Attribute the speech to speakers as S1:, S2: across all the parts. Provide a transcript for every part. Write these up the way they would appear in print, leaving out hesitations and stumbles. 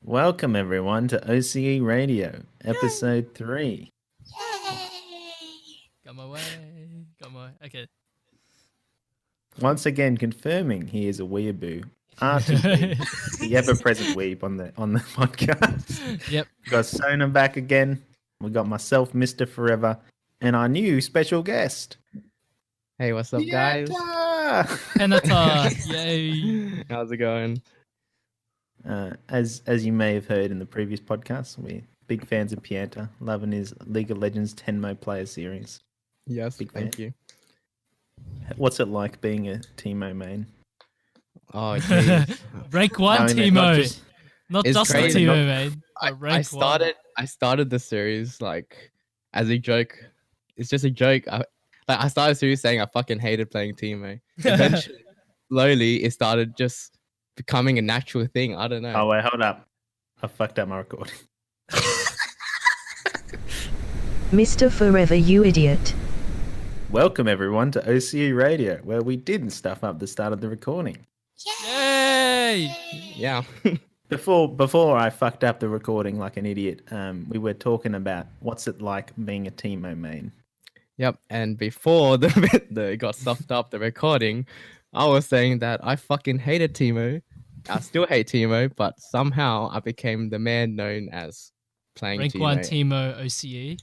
S1: Welcome everyone to OCE Radio, episode 3.
S2: Come away. Okay.
S1: Once again confirming he is a weeaboo. RTB, the ever-present weeb on the podcast.
S2: Yep.
S1: We got Sona back again. We got myself, Mr4Eva, and our new special guest.
S3: Hey, what's up, guys?
S2: Pianta. Yay.
S3: How's it going?
S1: As you may have heard in the previous podcast, we're big fans of Pianta, loving his League of Legends Tenmo player series.
S3: Yes,
S1: Big
S3: thank
S1: fan.
S3: you.
S1: What's it like being a Teemo main?
S3: Oh, jeez.
S2: Rank 1
S1: No, mate,
S2: Teemo.
S1: not
S2: Not
S3: It's
S2: just a
S3: crazy.
S2: Teemo, man.
S3: I started the series like as a joke. It's just a joke. I started the series saying I fucking hated playing Teemo. Eventually, slowly, it started just becoming a natural thing. I don't know.
S1: Oh wait, hold up. I fucked up my recording.
S4: Mr4Eva, you idiot.
S1: Welcome everyone to OCE Radio, where we didn't stuff up the start of the recording.
S2: Yay.
S3: Yeah.
S1: Before I fucked up the recording like an idiot, we were talking about what's it like being a Teemo main.
S3: Yep. And before it got stuffed up the recording, I was saying that I fucking hated Teemo. I still hate Teemo, but somehow I became the man known as playing
S2: Rank
S3: Teemo.
S2: 1 Teemo OCE.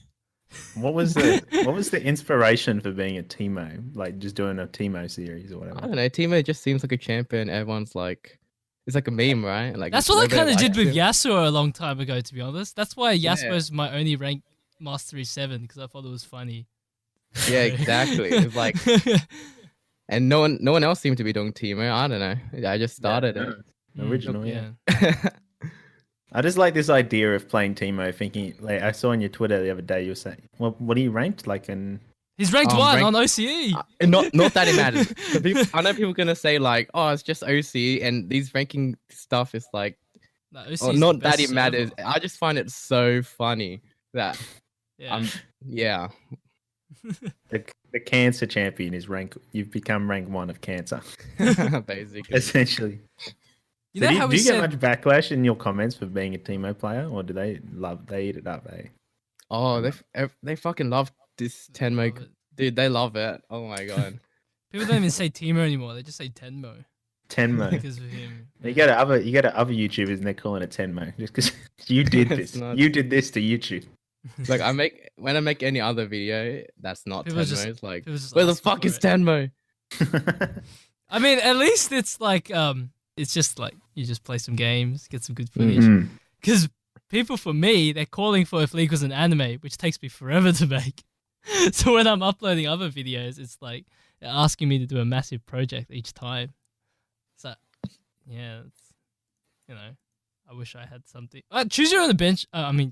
S1: What was the inspiration for being a Teemo? Like just doing a Teemo series or
S3: I
S1: whatever.
S3: don't know. Teemo just seems like a champion. Everyone's like, it's like a meme, right? Like
S2: That's what I
S3: everybody
S2: kind of did
S3: likes
S2: with
S3: him.
S2: Yasuo a long time ago, to be honest. That's why
S3: Yeah.
S2: Yasuo's my only rank Mastery 7, because I thought it was funny.
S3: Yeah, exactly. It's like, and no one else seemed to be doing Teemo. I don't know. I just started it.
S1: Original, yeah. I just like this idea of playing Teemo, thinking like I saw on your Twitter the other day you were saying, well, what are you ranked like in?
S2: He's ranked 1
S3: ranked-
S2: on OCE.
S3: Not that it matters. I know people are gonna say like, oh, it's just OC, and these ranking stuff is like,
S2: No, OCE
S3: oh,
S2: is
S3: not
S2: the
S3: that
S2: best
S3: it matters.
S2: server.
S3: I just find it so funny that
S2: Yeah.
S3: yeah.
S1: The cancer champion is you've become rank 1 of cancer,
S3: Basically.
S1: essentially.
S2: You
S1: So
S2: know
S1: do
S2: how
S1: you,
S2: we
S1: do you get
S2: said
S1: much backlash in your comments for being a Teemo player, or do they eat it up, eh?
S3: Oh, they fucking love this Tenmo.
S2: Love it.
S3: Dude, they love it. Oh my god.
S2: People don't even say Teemo anymore. They just say Tenmo
S1: Tenmo.
S2: because of him.
S1: You get other YouTubers and they're calling it Tenmo just because you did
S3: It's
S1: this.
S3: not.
S1: You did this to YouTube.
S3: Like when I make any other video that's not
S2: People
S3: Tenmo,
S2: just-
S3: it's like,
S2: People just
S3: where the
S2: ask
S3: fuck
S2: for
S3: is
S2: it.
S3: Tenmo?
S2: I mean, at least it's like it's just like you just play some games, get some good footage.
S1: Mhm.
S2: Because people, for me, they're calling for if League was an anime, which takes me forever to make. So when I'm uploading other videos, it's like they're asking me to do a massive project each time. So yeah, it's, I wish I had something. Choose your own bench.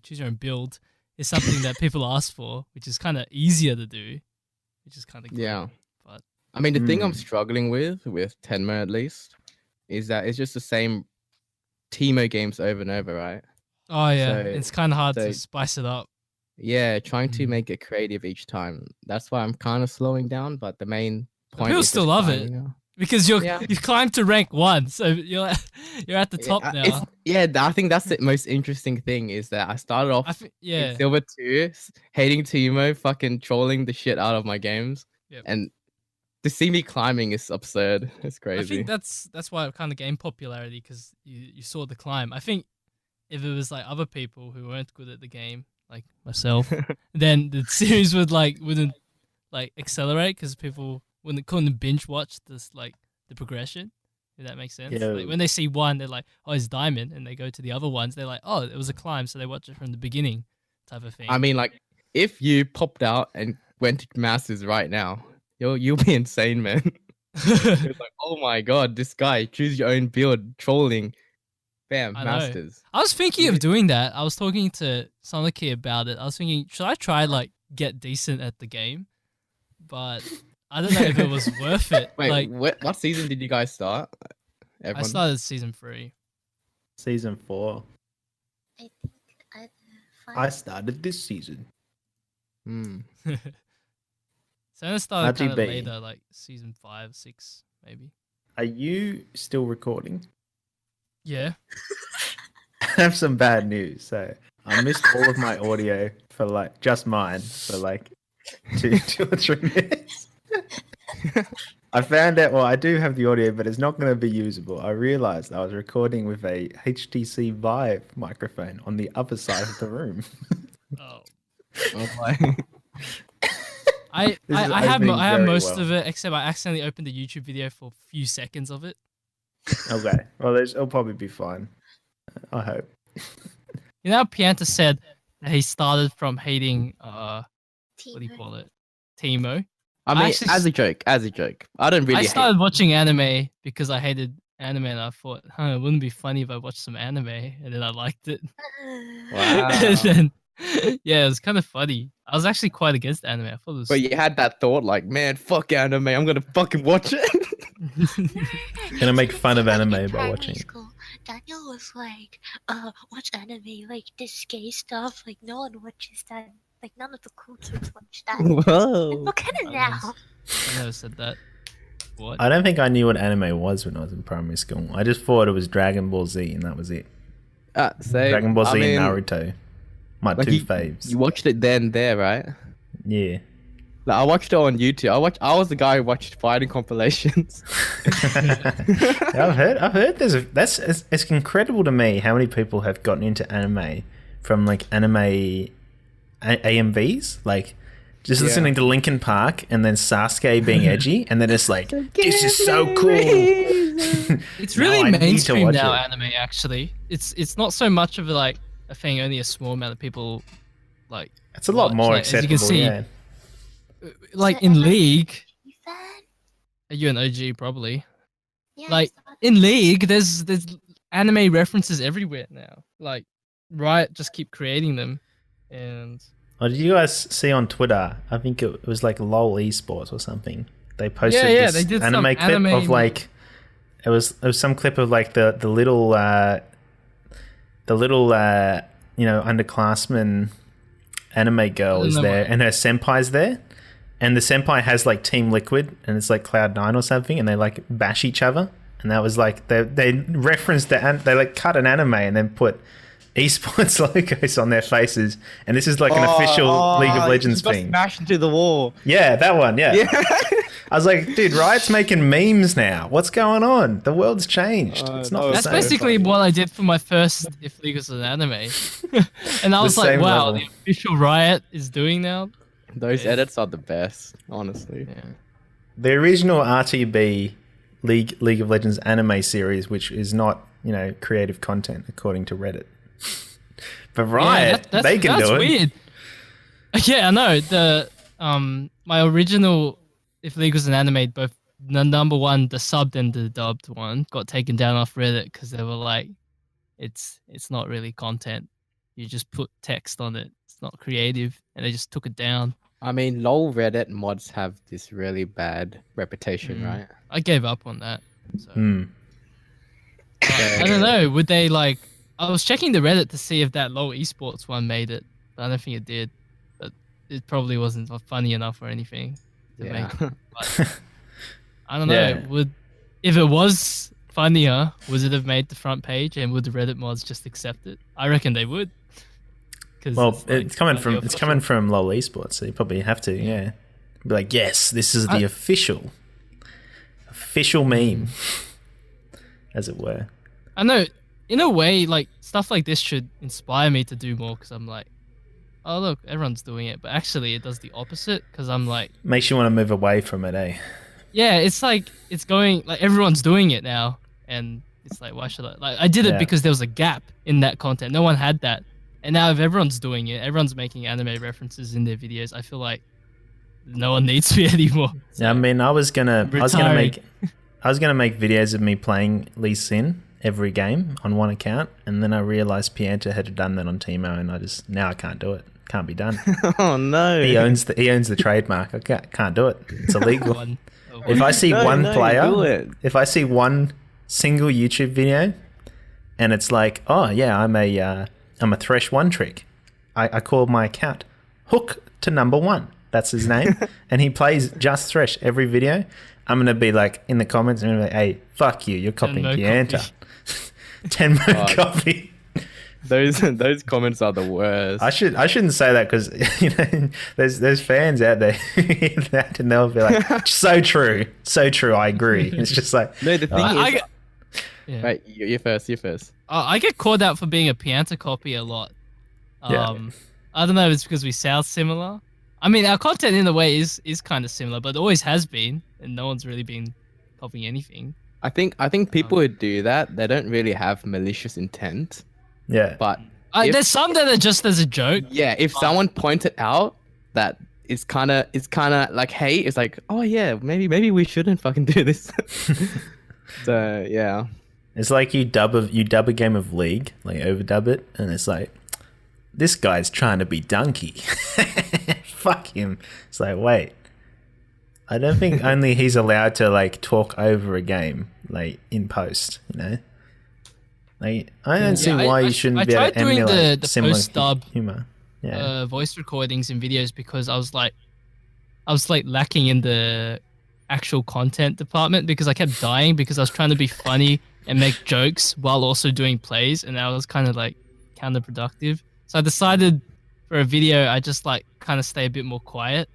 S2: Choose your own build is something that people ask for, which is kind of easier to do, which is kind of cool.
S3: Yeah.
S2: But
S3: I mean, the thing I'm
S1: Mm.
S3: struggling with Tenmo at least, is that it's just the same Teemo games over and over, right?
S2: oh yeah,
S3: So-
S2: it's kind of hard
S3: so-
S2: to spice it up.
S3: Yeah, trying to
S2: Mm.
S3: make it creative each time. That's why I'm kind of slowing down, but the main point
S2: people
S3: is
S2: still
S3: just
S2: love
S3: climbing
S2: it.
S3: now.
S2: Because you've
S3: Yeah.
S2: climbed to rank 1, so you're at the top now.
S3: I think that's the most interesting thing is that I started off
S2: Yeah,
S3: in Silver 2, hating Teemo, fucking trolling the shit out of my games.
S2: Yep.
S3: And to see me climbing is absurd. It's
S2: I
S3: crazy.
S2: think that's why it kind of gained popularity, because you saw the climb. I think if it was like other people who weren't good at the game, like myself, then the series wouldn't accelerate, because people couldn't binge watch this the progression. If that makes sense.
S1: Yeah.
S2: Like when they see one, they're like, oh, it's diamond, and they go to the other ones. They're like, oh, it was a climb, so they watch it from the beginning, type of thing.
S3: I mean, like, if you popped out and went to Masters right now, you'll be insane, man. It's like, oh my god, this guy, choose your own build, trolling. Bam,
S2: I know.
S3: Masters.
S2: I was thinking of doing that. I was talking to Sonakii about it. I was thinking, should I try get decent at the game? But I don't know if it was worth it.
S3: Wait, what season did you guys start?
S2: I
S3: Everyone?
S2: started season 3.
S1: Season 4.
S5: I think I
S1: I started this season.
S3: Hmm.
S2: So I started kind of
S1: RTB.
S2: later, like season 5, 6, maybe.
S1: Are you still recording?
S2: Yeah.
S1: have some bad news. So I missed all of my audio for like just mine for like two or 3 minutes. I found out. Well, I do have the audio, but it's not going to be usable. I realized I was recording with a HTC Vive microphone on the other side of the room.
S2: Oh.
S3: Oh my.
S2: I
S1: This is
S2: have
S1: opening
S2: I have
S1: very
S2: most
S1: well.
S2: of it, except I accidentally opened the YouTube video for a few seconds of it.
S1: Okay. Well, it'll probably be fine. I hope.
S2: You know how Pianta said that he started from hating what do you call it? Tenmo.
S3: I mean,
S2: actually
S3: as a joke. I don't really
S2: I
S3: hate.
S2: started watching anime because I hated anime and I thought, it wouldn't be funny if I watched some anime, and then I liked it.
S3: Wow.
S2: And then, yeah, it was kind of funny. I was actually quite against anime. I thought it was.
S3: But you had that thought, like, man, fuck anime. I'm gonna fucking watch it.
S1: Gonna make fun of anime
S5: in
S1: by
S5: primary
S1: watching.
S5: School, Daniel was like, watch anime, like this gay stuff. Like no one watches that. Like none of the cool kids watch that.
S3: Whoa.
S5: Look at it
S2: I
S5: now.
S2: never said that. What?
S1: I don't think I knew what anime was when I was in primary school. I just thought it was Dragon Ball Z, and that was it.
S3: Same.
S1: Dragon Ball Z
S3: I mean,
S1: and Naruto. My
S3: like
S1: two faves.
S3: You watched it then there, right?
S1: Yeah.
S3: Like, I watched it on YouTube. I was the guy who watched fighting compilations.
S1: Yeah, I've heard it's incredible to me how many people have gotten into anime from like anime AMVs, like just
S3: Yeah.
S1: listening to Linkin Park and then Sasuke being edgy, and then it's like, this is so cool.
S2: It's
S1: Now
S2: really
S1: I need to
S2: mainstream
S1: watch
S2: now,
S1: it.
S2: anime, actually. It's not so much of a thing only a small amount of people like.
S1: It's a lot
S2: watch.
S1: more
S2: Like, as you
S1: acceptable.
S2: can see,
S1: Yeah.
S2: like
S5: So
S2: in
S5: am I-
S2: League,
S5: You fan?
S2: are you an OG probably?
S5: Yeah,
S2: Like,
S5: I saw
S2: In League, there's anime references everywhere now. Like Riot just keep creating them, and
S1: Oh, did you guys see on Twitter? I think it was like LOL esports or something. They posted
S2: Yeah,
S1: this
S2: they did some
S1: anime clip
S2: anime
S1: of like it was some clip of like the little underclassmen anime girl is there, and her senpai's there, and the senpai has like Team Liquid, and it's like Cloud9 or something, and they like bash each other, and that was like they referenced they like cut an anime and then put esports logos on their faces, and this is like an official League of Legends thing.
S3: Smashed into the wall.
S1: Yeah, that one. Yeah.
S3: Yeah.
S1: I was like, dude, Riot's making memes now. What's going on? The world's changed. It's not
S3: no,
S1: the
S2: that's
S1: same.
S2: basically what I did for my first If League was an anime. And I was like,
S1: same
S2: wow,
S1: level.
S2: the official Riot is doing now.
S3: Those edits are the best, honestly.
S2: Yeah.
S1: The original RTB League of Legends anime series, which is not, creative content according to Reddit. But Riot, they can
S2: that's
S1: do it.
S2: weird. Yeah, I know. The my original If League was an anime, both the number one, the subbed and the dubbed one, got taken down off Reddit because they were like, it's not really content. You just put text on it. It's not creative, and they just took it down.
S3: I mean, LOL Reddit mods have this really bad reputation, right?
S2: I gave up on that. So.
S3: So-
S2: I don't know. Would they like? I was checking the Reddit to see if that low esports one made it, but I don't think it did. But it probably wasn't funny enough or anything to
S3: Yeah.
S2: make. But I don't know.
S1: Yeah.
S2: If it was funnier, would it have made the front page, and would the Reddit mods just accept it? I reckon they would.
S1: Well, it's coming from LOL Esports, so you probably have to, yeah. Be like, yes, this is the official meme, as it were.
S2: I know. In a way, like stuff like this should inspire me to do more because I'm like, oh look, everyone's doing it, but actually it does the opposite because I'm like,
S1: Makes you want to move away from it, eh?
S2: yeah, it's like it's going like everyone's doing it now, and it's like why should I? Like I did it
S1: Yeah.
S2: because there was a gap in that content. No one had that, and now if everyone's doing it, everyone's making anime references in their videos. I feel like no one needs me anymore.
S1: Yeah, I mean, I was gonna make videos of me playing Lee Sin every game on one account, and then I realized Pianta had done that on Tenmo, and now I can't do it. Can't be done.
S3: Oh no.
S1: He owns the trademark. I can't do it. It's illegal.
S2: One-
S1: If I see
S3: No,
S1: one
S3: no,
S1: player,
S3: do it.
S1: if I see one single YouTube video, and it's like, oh yeah, I'm a Thresh one trick. I call my account Hook to number one. That's his name, and he plays just Thresh every video. I'm gonna be like in the comments, and I'm gonna be like, hey, fuck you, you're copying
S2: Tenmo
S1: Pianta. Tenmo
S3: Oh.
S1: copy.
S3: those comments are the worst.
S1: I shouldn't say that because there's fans out there and they'll be like, so true, I agree. It's just like
S3: No, the thing is,
S2: Yeah.
S3: right, you're first.
S2: I get called out for being a Pianta copy a lot.
S1: Yeah.
S2: I don't know if it's because we sound similar. I mean, our content in a way is kind of similar, but it always has been, and no one's really been copying anything.
S3: I think people who do that, they don't really have malicious intent.
S1: yeah,
S3: But
S2: There's some that are just as a joke.
S3: yeah, if someone pointed out that it's kind of like, hey, it's like, oh yeah, maybe we shouldn't fucking do this. So yeah,
S1: it's like you dub a game of League, like overdub it, and it's like, this guy's trying to be Donkey. Fuck him. It's like, wait, I don't think only he's allowed to like talk over a game like in post, you know. Like, I don't see why you shouldn't be able to emulate
S2: the
S1: similar
S2: post-dub
S1: humor. Yeah,
S2: voice recordings and videos because I was like lacking in the actual content department because I kept dying because I was trying to be funny and make jokes while also doing plays, and that was kind of like counterproductive. So I decided for a video I just like kind of stay a bit more quiet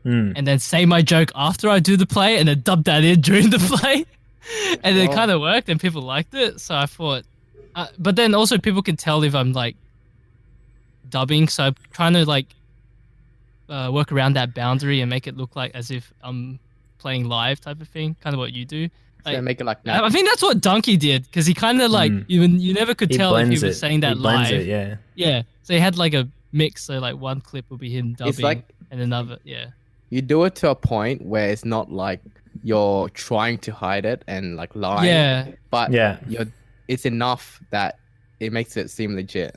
S2: and then say my joke after I do the play and then dub that in during the play. And it kind of worked and people liked it. So I thought, but then also people can tell if I'm like dubbing. So I'm trying to like work around that boundary and make it look like as if I'm playing live type of thing. Kind of what you do. Like,
S3: so make it like
S2: I think that's what Donkey did because he kind of like you never could tell if he was saying that live.
S1: It, yeah.
S2: Yeah. So he had like a mix. So like one clip will be him dubbing
S3: like,
S2: and another. Yeah.
S3: You do it to a point where it's not like you're trying to hide it and like lying.
S2: Yeah.
S3: But
S1: Yeah.
S3: it's enough that it makes it seem legit.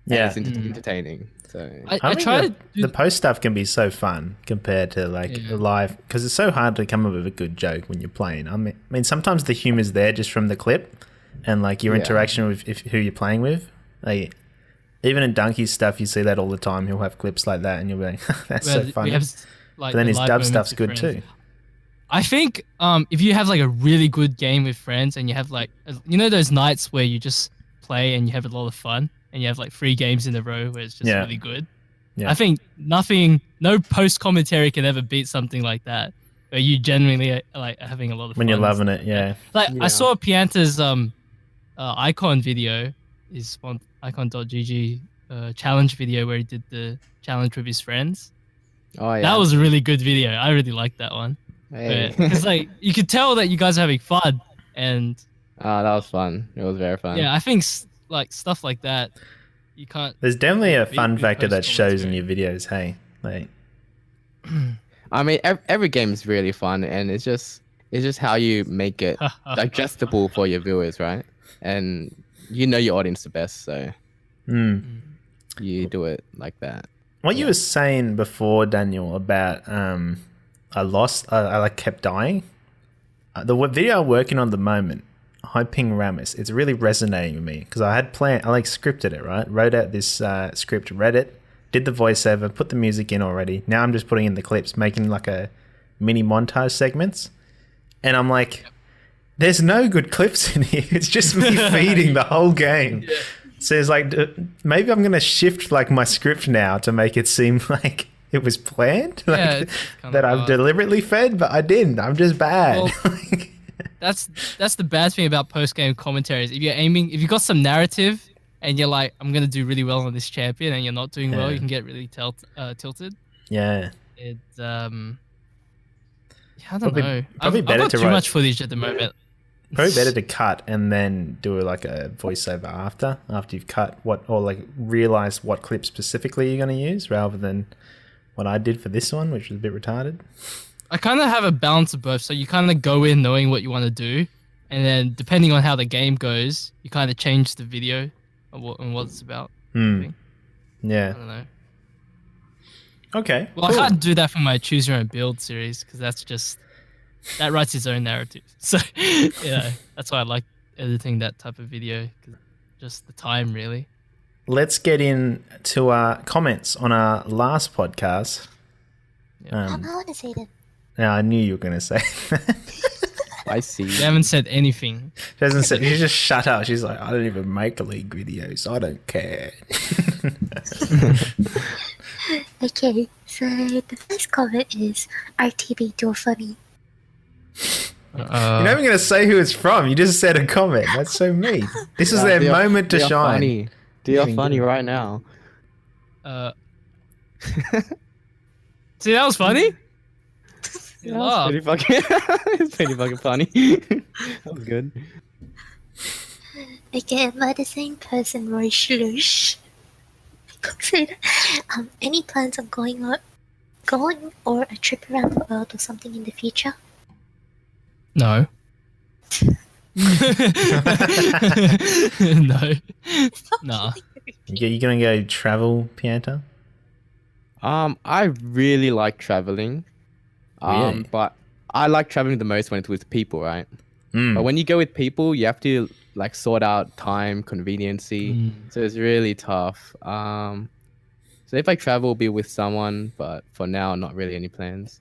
S3: And
S1: Yeah.
S3: it's entertaining. So
S2: I
S1: think
S2: try to do
S1: the post stuff can be so fun compared to like live because it's so hard to come up with a good joke when you're playing. I mean, sometimes the humor's there just from the clip and like your interaction with who you're playing with. Like, even in Donkey's stuff, you see that all the time. He'll have clips like that, and you'll be like, "That's so funny."
S2: Like,
S1: but then his
S2: live
S1: dub
S2: moments
S1: stuff's
S2: with
S1: good
S2: friends.
S1: too.
S2: I think if you have like a really good game with friends and you have like those nights where you just play and you have a lot of fun and you have like 3 games in a row where it's just really good. Yeah. I think no post commentary can ever beat something like that where you genuinely like having a lot of fun.
S1: When you're loving it, yeah.
S2: Like I saw Pianta's icon video, his icon.gg challenge video where he did the challenge with his friends.
S3: Oh yeah.
S2: That was a really good video. I really liked that one.
S3: Hey.
S2: Because like you could tell that you guys are having fun and
S3: that was fun. It was very fun.
S2: yeah, I think like stuff like that you can't.
S1: There's definitely a fun factor that shows in your videos. Hey, like,
S3: I mean, every game is really fun, and it's just how you make it digestible for your viewers, right? And you know your audience the best, so you do it like that.
S1: What you were saying before, Daniel, about I like kept dying. The video I'm working on at the moment, High Ping Ramus, it's really resonating with me because I like scripted it, right? Wrote out this script, read it, did the voiceover, put the music in already. Now I'm just putting in the clips, making like a mini montage segments. And I'm like, there's no good clips in here. It's just me feeding the whole game. Yeah. So it's like, maybe I'm going to shift like my script now to make it seem like it was planned, like, that I've deliberately fed, but I didn't. I'm just bad.
S2: Well, that's the bad thing about post-game commentaries. If you've got some narrative and you're like, I'm going to do really well on this champion and you're not doing well, you can get really tilted.
S1: Yeah.
S2: It's, I don't know.
S1: Probably better
S2: I've got too much footage at the moment.
S1: Probably better to cut and then do like a voiceover after you've cut or like realize what clip specifically you're going to use rather than what I did for this one, which was a bit retarded.
S2: I kind of have a balance of both. So you kind of go in knowing what you want to do, and then depending on how the game goes, you kind of change the video and what it's about.
S1: Yeah.
S2: I don't know.
S1: Okay.
S2: Well, cool. I can't do that for my Choose Your Own Build series because that writes its own narrative. So, that's why I like editing that type of video. Just the time, really.
S1: Let's get into our comments on our last podcast.
S5: I want to say that.
S1: Now, I knew you were going to say that.
S3: Spicy.
S2: You haven't said anything.
S1: She doesn't say. She just shut up. She's like, I don't even make League videos. I don't care.
S5: Okay, so the first comment is RTB do funny.
S1: You're not even going to say who it's from. You just said a comment. That's so mean. This is their moment to shine.
S3: Funny. They are funny right now.
S2: See, that was funny. You
S3: Yeah,
S2: laughed.
S3: it's pretty fucking funny. That was good.
S5: Again, by the same person, Roy Schlush. Any plans on going or a trip around the world or something in the future?
S2: No. No. Nah.
S1: You going to go travel, Pianta?
S3: I really like traveling.
S1: Really?
S3: But I like traveling the most when it's with people, right?
S1: Mm.
S3: But when you go with people, you have to like sort out time, conveniency. So it's really tough. So if I travel, it'll be with someone, but for now, not really any plans.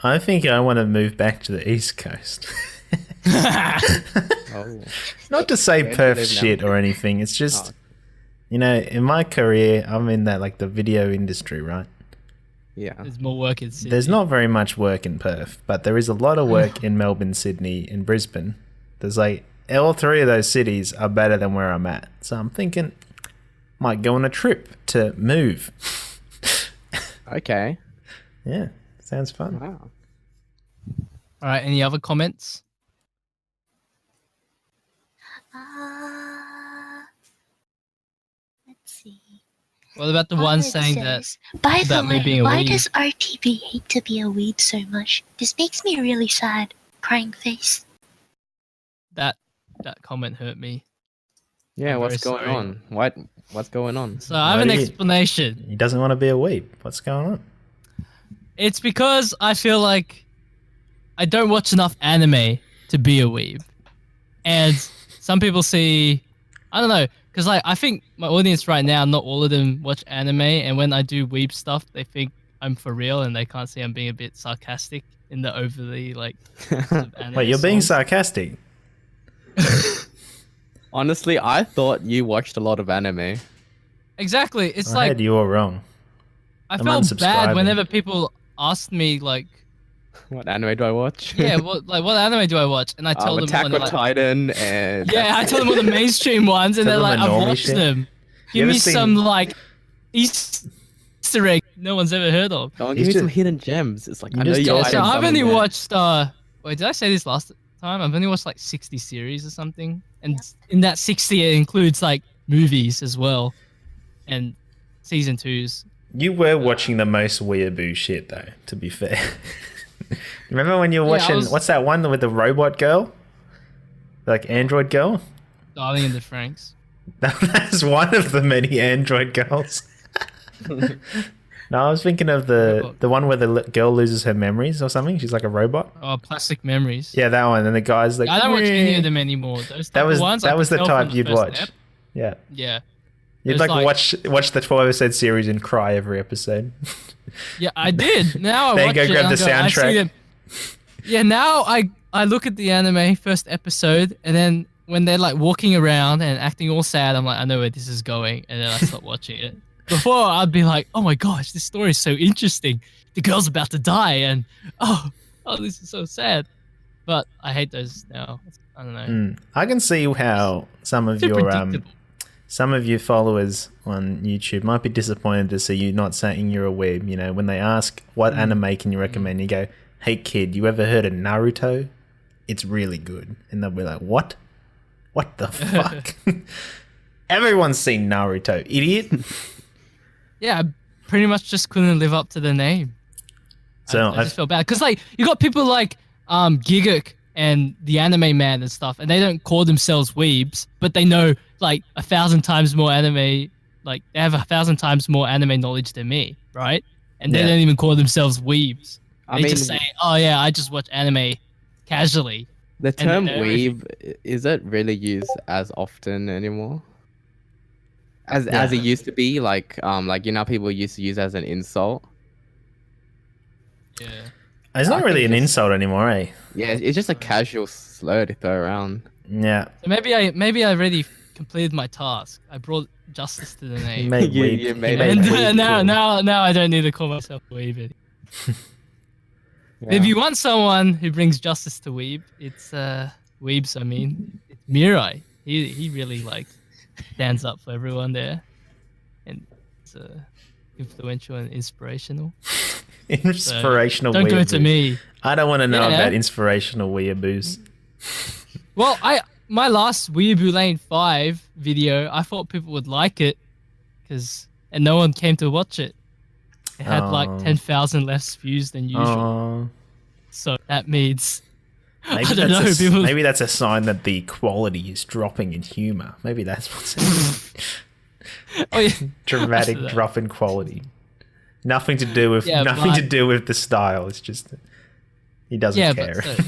S1: I think I want to move back to the East Coast.
S3: Oh.
S1: Not to say
S3: Where do you
S1: perf
S3: live now?
S1: shit or anything. It's just, you know, in my career, I'm in that like the video industry, right?
S3: Yeah.
S2: There's more work in Sydney.
S1: There's not very much work in Perth, but there is a lot of work in Melbourne, Sydney, and Brisbane. There's like all three of those cities are better than where I'm at. So I'm thinking, might go on a trip to move.
S3: Okay.
S1: Yeah, sounds fun.
S3: Wow.
S2: All right. Any other comments?
S5: Let's see.
S2: What about the one saying that?
S5: By the
S2: about me being
S5: way,
S2: a
S5: why
S2: weeb?
S5: does RTB hate to be a weeb so much? This makes me really sad. Crying face.
S2: that comment hurt me?
S3: Yeah,
S2: I'm
S3: what's
S2: very
S3: going
S2: sorry.
S3: on? What's going on?
S2: So I have
S1: Why
S2: an
S1: do you-
S2: explanation.
S1: He doesn't want to be a weeb. What's going on?
S2: It's because I feel like I don't watch enough anime to be a weeb. And some people see, I don't know, because like I think my audience right now, not all of them watch anime, and when I do weeb stuff, they think I'm for real and they can't see I'm being a bit sarcastic in the overly like sort of anime
S1: Wait, you're being
S2: songs.
S1: sarcastic.
S3: Honestly, I thought you watched a lot of anime.
S2: Exactly. It's
S1: I
S2: like
S1: heard you were wrong.
S2: I
S1: I'm
S2: felt bad
S1: unsubscribing.
S2: whenever people asked me like,
S3: What anime do I watch?
S2: yeah, what anime do I watch? And I tell them
S3: Attack
S2: all, and
S3: on
S2: they're like,
S3: Titan and
S2: yeah, I tell them all the mainstream ones, and
S1: Tell
S2: they're
S1: them
S2: like,
S1: the
S2: I've
S1: normie
S2: watched
S1: shit.
S2: them.
S1: You
S2: Give
S1: ever
S2: me
S1: seen-
S2: some like Easter egg no one's ever heard of.
S3: Don't
S1: You
S3: give me some
S1: just-
S3: hidden gems. It's like
S1: you
S3: I know
S1: just
S3: you're
S1: told
S2: Yeah, so
S1: hiding
S2: I've only
S3: there.
S2: watched wait, did I say this last time? I've only watched like 60 series or something. And in that 60 it includes like movies as well. And season 2s.
S1: You were watching the most weeaboo shit, though, to be fair. Remember when you were
S2: Yeah, I
S1: watching,
S2: was-
S1: what's that one with the robot girl? Like Android girl?
S2: Darling in the Franks.
S1: That's one of the many Android girls. No, I was thinking of the one where the girl loses her memories or something. She's like a robot.
S2: Oh, Plastic Memories.
S1: Yeah, that one. And the guy's like,
S2: I don't watch any
S1: "Meh."
S2: of them anymore. Those
S1: That
S2: type
S1: was
S2: of ones,
S1: that
S2: I
S1: was the
S2: could tell from
S1: type you'd
S2: first
S1: watch.
S2: ep.
S1: Yeah,
S2: Yeah.
S1: you'd
S2: It's
S1: like
S2: like-
S1: watch the 12-episode series and cry every episode.
S2: Yeah, I did. Now I
S1: Then
S2: watch
S1: go
S2: it
S1: grab
S2: and
S1: the
S2: I go, I see
S1: soundtrack.
S2: them. Yeah, now I look at the anime first episode, and then when they're like walking around and acting all sad, I'm like, I know where this is going, and then I stop watching it. Before I'd be like, oh my gosh, this story is so interesting. The girl's about to die, and oh, this is so sad. But I hate those now. I don't know.
S1: I can see how some of
S2: Too
S1: your
S2: predictable.
S1: some of your followers on YouTube might be disappointed to see you not saying you're a weeb. You know, when they ask what anime can you recommend, you go, "Hey kid, you ever heard of Naruto? It's really good." And they'll be like, "What? What the fuck?" Everyone's seen Naruto, idiot.
S2: Yeah, I pretty much just couldn't live up to the name.
S1: So
S2: I just felt bad because like you got people like Giguk and the Anime Man and stuff, and they don't call themselves weebs, but they know like 1,000 times more anime. Like they have 1,000 times more anime knowledge than me, right? And they
S1: Yeah.
S2: don't even call themselves weebs.
S3: I
S2: They
S3: mean,
S2: just say, "Oh yeah, I just watch anime casually."
S3: the term
S2: then
S3: weeb, is it really used as often anymore? As
S1: Yeah.
S3: it used to be, like you know, people used to use it as an insult.
S2: Yeah.
S1: It's not
S3: I
S1: really
S3: think
S1: an
S3: it's-
S1: insult anymore, eh?
S3: Yeah, it's just a casual slur to throw around.
S1: Yeah.
S2: So maybe I already completed my task. I brought justice to the
S1: He
S2: name.
S1: made
S3: You-
S1: weeb.
S3: you
S1: He
S3: made
S1: made
S3: it.
S1: weeb cool.
S2: Now I don't need to call myself a weeb anymore.
S3: Yeah.
S2: If you want someone who brings justice to weeb, it's weebs. I mean, it's Mirai. He really like stands up for everyone there, and it's influential and inspirational.
S1: Inspirational
S2: Don't go to
S1: weeaboos.
S2: me.
S1: I don't want to know
S2: Yeah.
S1: about inspirational weeaboos.
S2: Well, my last Weeaboo Lane 5 video, I thought people would like it, and no one came to watch it. It had like
S1: Oh.
S2: 10,000 less views than usual.
S1: Oh,
S2: So that means
S1: maybe
S2: I don't know.
S1: that's
S2: People,
S1: maybe that's a sign that the quality is dropping in humor. Maybe that's what's happening.
S2: oh yeah,
S1: Dramatic
S2: After that.
S1: drop in quality. Nothing to do with
S2: Yeah,
S1: nothing to
S2: but-
S1: do with the style. It's just he doesn't
S2: yeah,
S1: care.
S2: but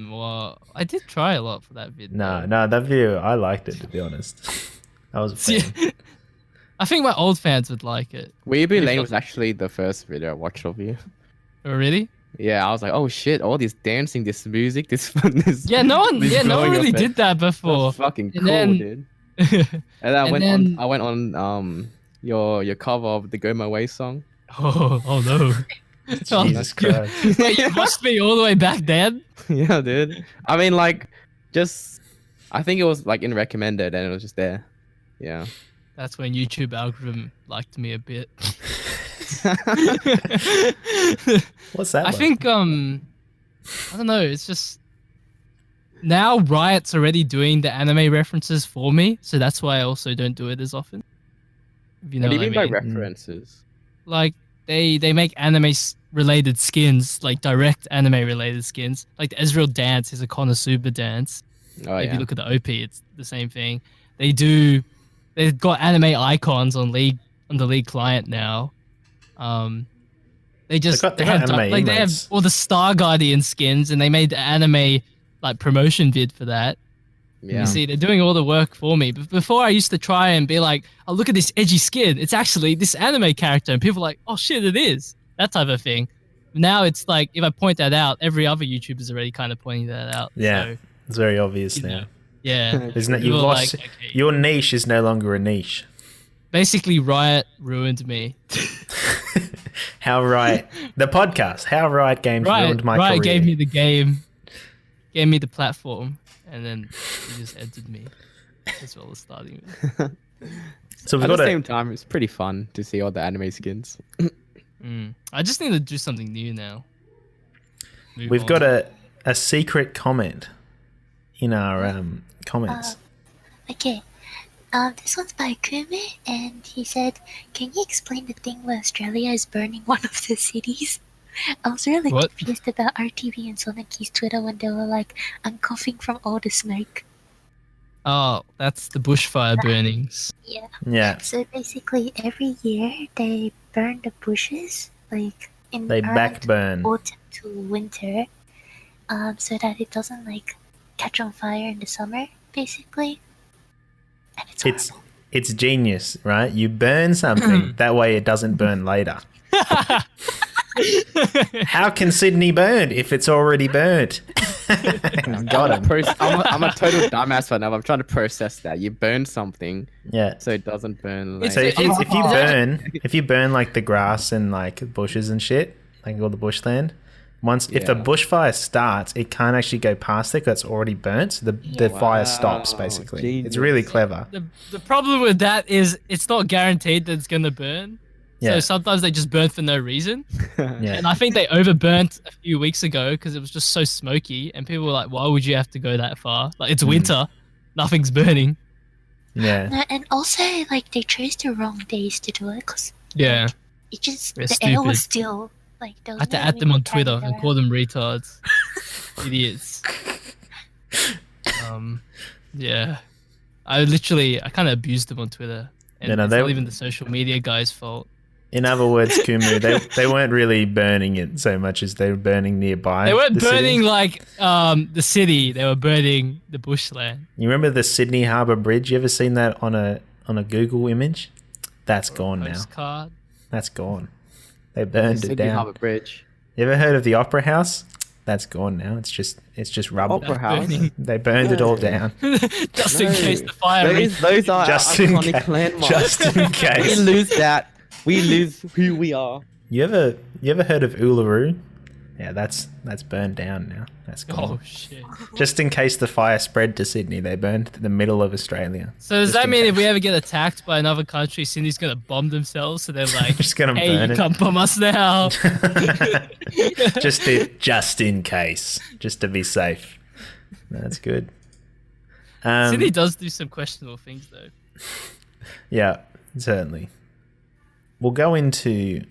S2: well, I did try a lot for that video.
S1: No, that video I liked it, to be honest. I was a
S2: See,
S1: fan.
S2: I think my old fans would like it.
S3: Weeaboo Lane was actually the first video I watched of you.
S2: Oh, really?
S3: Yeah, I was like, oh shit, all this dancing, this music, this fun, this.
S2: Yeah, no one
S3: this blowing
S2: really
S3: effect.
S2: did that
S3: That's
S2: before.
S3: fucking
S2: And
S3: cool,
S2: then-
S3: dude. And then I
S2: And
S3: went
S2: then-
S3: on. I went on your cover of the Go My Way song.
S2: oh no. Oh,
S1: Jesus Christ.
S2: Wait, you watched me all the way back then?
S3: Yeah, dude. I mean, like, just I think it was like in recommended, and it was just there. Yeah.
S2: That's when YouTube algorithm liked me a bit.
S1: What's that?
S2: I
S1: like?
S2: think I don't know, it's just now Riot's already doing the anime references for me, so that's why I also don't do it as often. If you know
S3: What do you
S2: what
S3: mean
S2: I
S3: by
S2: mean.
S3: references?
S2: Like they make anime related skins, like direct anime related skins. Like the Ezreal dance is a Konosuba dance.
S3: Oh
S2: If
S3: yeah.
S2: you look at the OP, it's the same thing. They've got anime icons on the League client now. They
S1: got
S2: have
S1: anime
S2: they have
S1: emotes.
S2: all the Star Guardian skins, and they made the anime like promotion vid for that.
S3: Yeah.
S2: You see, they're doing all the work for me. But before I used to try and be like, oh, look at this edgy skin. It's actually this anime character. And people are like, oh, shit, it is. That type of thing. Now it's like, if I point that out, every other YouTuber is already kind of pointing that out.
S1: Yeah,
S2: So,
S1: it's very obvious
S2: you know,
S1: now.
S2: yeah.
S1: Isn't it?
S2: People
S1: You've
S2: are
S1: lost
S2: like, okay.
S1: your niche is no longer a niche.
S2: Basically, Riot ruined me.
S1: How right the podcast? How right games ruined my
S2: Riot
S1: career?
S2: gave me the game, gave me the platform, and then he just ended me as well as starting me.
S1: So we've
S3: At
S1: got
S3: the
S1: a
S3: same time, it's pretty fun to see all the anime skins.
S2: I just need to do something new now.
S1: we've got a secret comment in our comments.
S5: Okay. This one's by Kume, and he said, "Can you explain the thing where Australia is burning one of the cities?" I was really
S2: What?
S5: confused about RTB and Sonakii's Twitter when they were like, "I'm coughing from all the smoke."
S2: Oh, that's the bushfire burnings.
S5: Yeah.
S1: Yeah,
S5: So basically, every year they burn the bushes, like in
S1: they
S5: around
S1: backburn.
S5: autumn to winter, so that it doesn't like catch on fire in the summer, basically. And it's
S1: It's
S5: horrible.
S1: it's genius, right? You burn something that way it doesn't burn later. How can Sydney burn if it's already burnt? Got him.
S3: I'm a total dumbass right now. I'm trying to process that. You burn something
S1: Yeah.
S3: so it doesn't burn.
S2: It's
S1: So
S3: Like,
S1: if you burn like the grass and like bushes and shit, like all the bushland, if the
S3: Yeah.
S1: bushfire starts, it can't actually go past it because it's already burnt. So the fire stops
S3: Wow,
S1: basically. It's
S3: genius.
S1: really clever.
S2: The problem with that is it's not guaranteed that it's gonna burn.
S1: Yeah.
S2: So sometimes they just burn for no reason.
S1: Yeah.
S2: And I think they overburnt a few weeks ago because it was just so smoky, and people were like, "Why would you have to go that far? Like it's winter, nothing's burning."
S1: Yeah.
S5: No, and also, like, they chose the wrong days to do it because
S2: Yeah,
S5: it just
S2: They're
S5: the air was
S2: stupid.
S5: still like. There
S2: I
S5: was
S2: had to
S5: no
S2: add them
S5: wind
S2: on Twitter
S5: carrying
S2: and
S5: around.
S2: call them retards, idiots. Yeah, I kind of abused them on Twitter, and
S1: Yeah, no,
S2: it's
S1: they-
S2: not even the social media guy's fault.
S1: In other words, Kumu, they weren't really burning it so much as they were burning nearby.
S2: They weren't
S1: the city.
S2: burning like the city; they were burning the bushland.
S1: You remember the Sydney Harbour Bridge? You ever seen that on a Google image? That's gone now.
S2: Postcard.
S1: That's gone. They burned it
S3: Sydney
S1: down.
S3: Harbour Bridge.
S1: You ever heard of the Opera House? That's gone now. It's just rubble.
S3: Opera House.
S2: Burning.
S1: They burned it all down.
S2: Just in case the fire.
S3: Those are
S1: Just
S3: our
S1: in
S3: iconic
S1: case.
S3: landmarks.
S1: Just in
S3: We
S1: case.
S3: lose that. We lose who we are.
S1: You ever heard of Uluru? Yeah, that's burned down now. That's gone.
S2: Oh shit.
S1: Just in case the fire spread to Sydney, they burned the middle of Australia.
S2: So does
S1: Just
S2: that
S1: in
S2: mean
S1: case.
S2: if we ever get attacked by another country, Sydney's gonna bomb themselves? So they're like,
S1: Just gonna
S2: "Hey,
S1: burn
S2: you
S1: it."
S2: can't bomb us now."
S1: just in case, just to be safe. That's good.
S2: Sydney does do some questionable things though.
S1: Yeah, certainly. We'll go into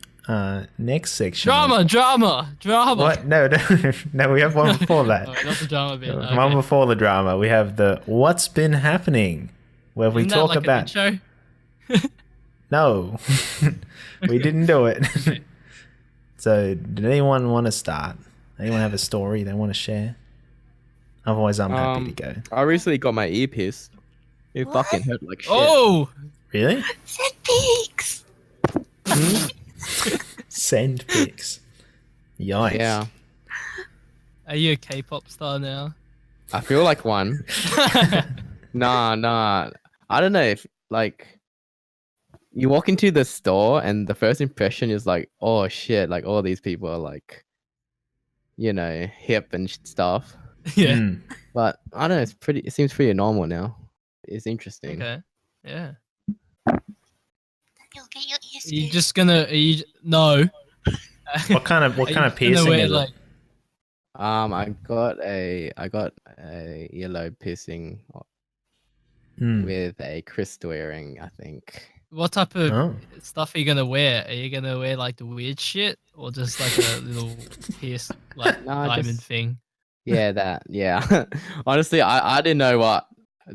S1: next section.
S2: Drama.
S1: What? No, we have one before that.
S2: Oh, not the drama bit. Okay.
S1: One before the drama. We have the What's Been Happening, where we
S2: Isn't that
S1: talk
S2: like an
S1: about.
S2: intro?
S1: No, we didn't do it. So, did anyone want to start? Anyone have a story they want to share? Otherwise, I'm happy to go.
S3: I recently got my ear pierced. It
S5: What?
S3: fucking hurt like shit.
S2: Oh,
S1: Really?
S5: Send pics.
S1: Send pics. Yikes.
S3: Yeah,
S2: are you a K-pop star now?
S3: I feel like one. Nah. I don't know if like you walk into the store and the first impression is like, oh shit, like all these people are like, hip and stuff.
S2: Yeah.
S1: Mm.
S3: But I don't know. It seems pretty normal now. It's interesting.
S2: Okay. Yeah.
S5: You'll get your ears
S2: Are you
S5: pierced.
S2: just gonna? No.
S1: What kind of piercing is it?
S3: I got a earlobe piercing
S1: Mm.
S3: with a crystal earring, I think.
S2: What type of
S1: Oh.
S2: stuff are you gonna wear? Are you gonna wear like the weird shit, or just like a little pierced like
S3: Nah,
S2: diamond
S3: just-
S2: thing?
S3: Yeah, that. Yeah. Honestly, I didn't know what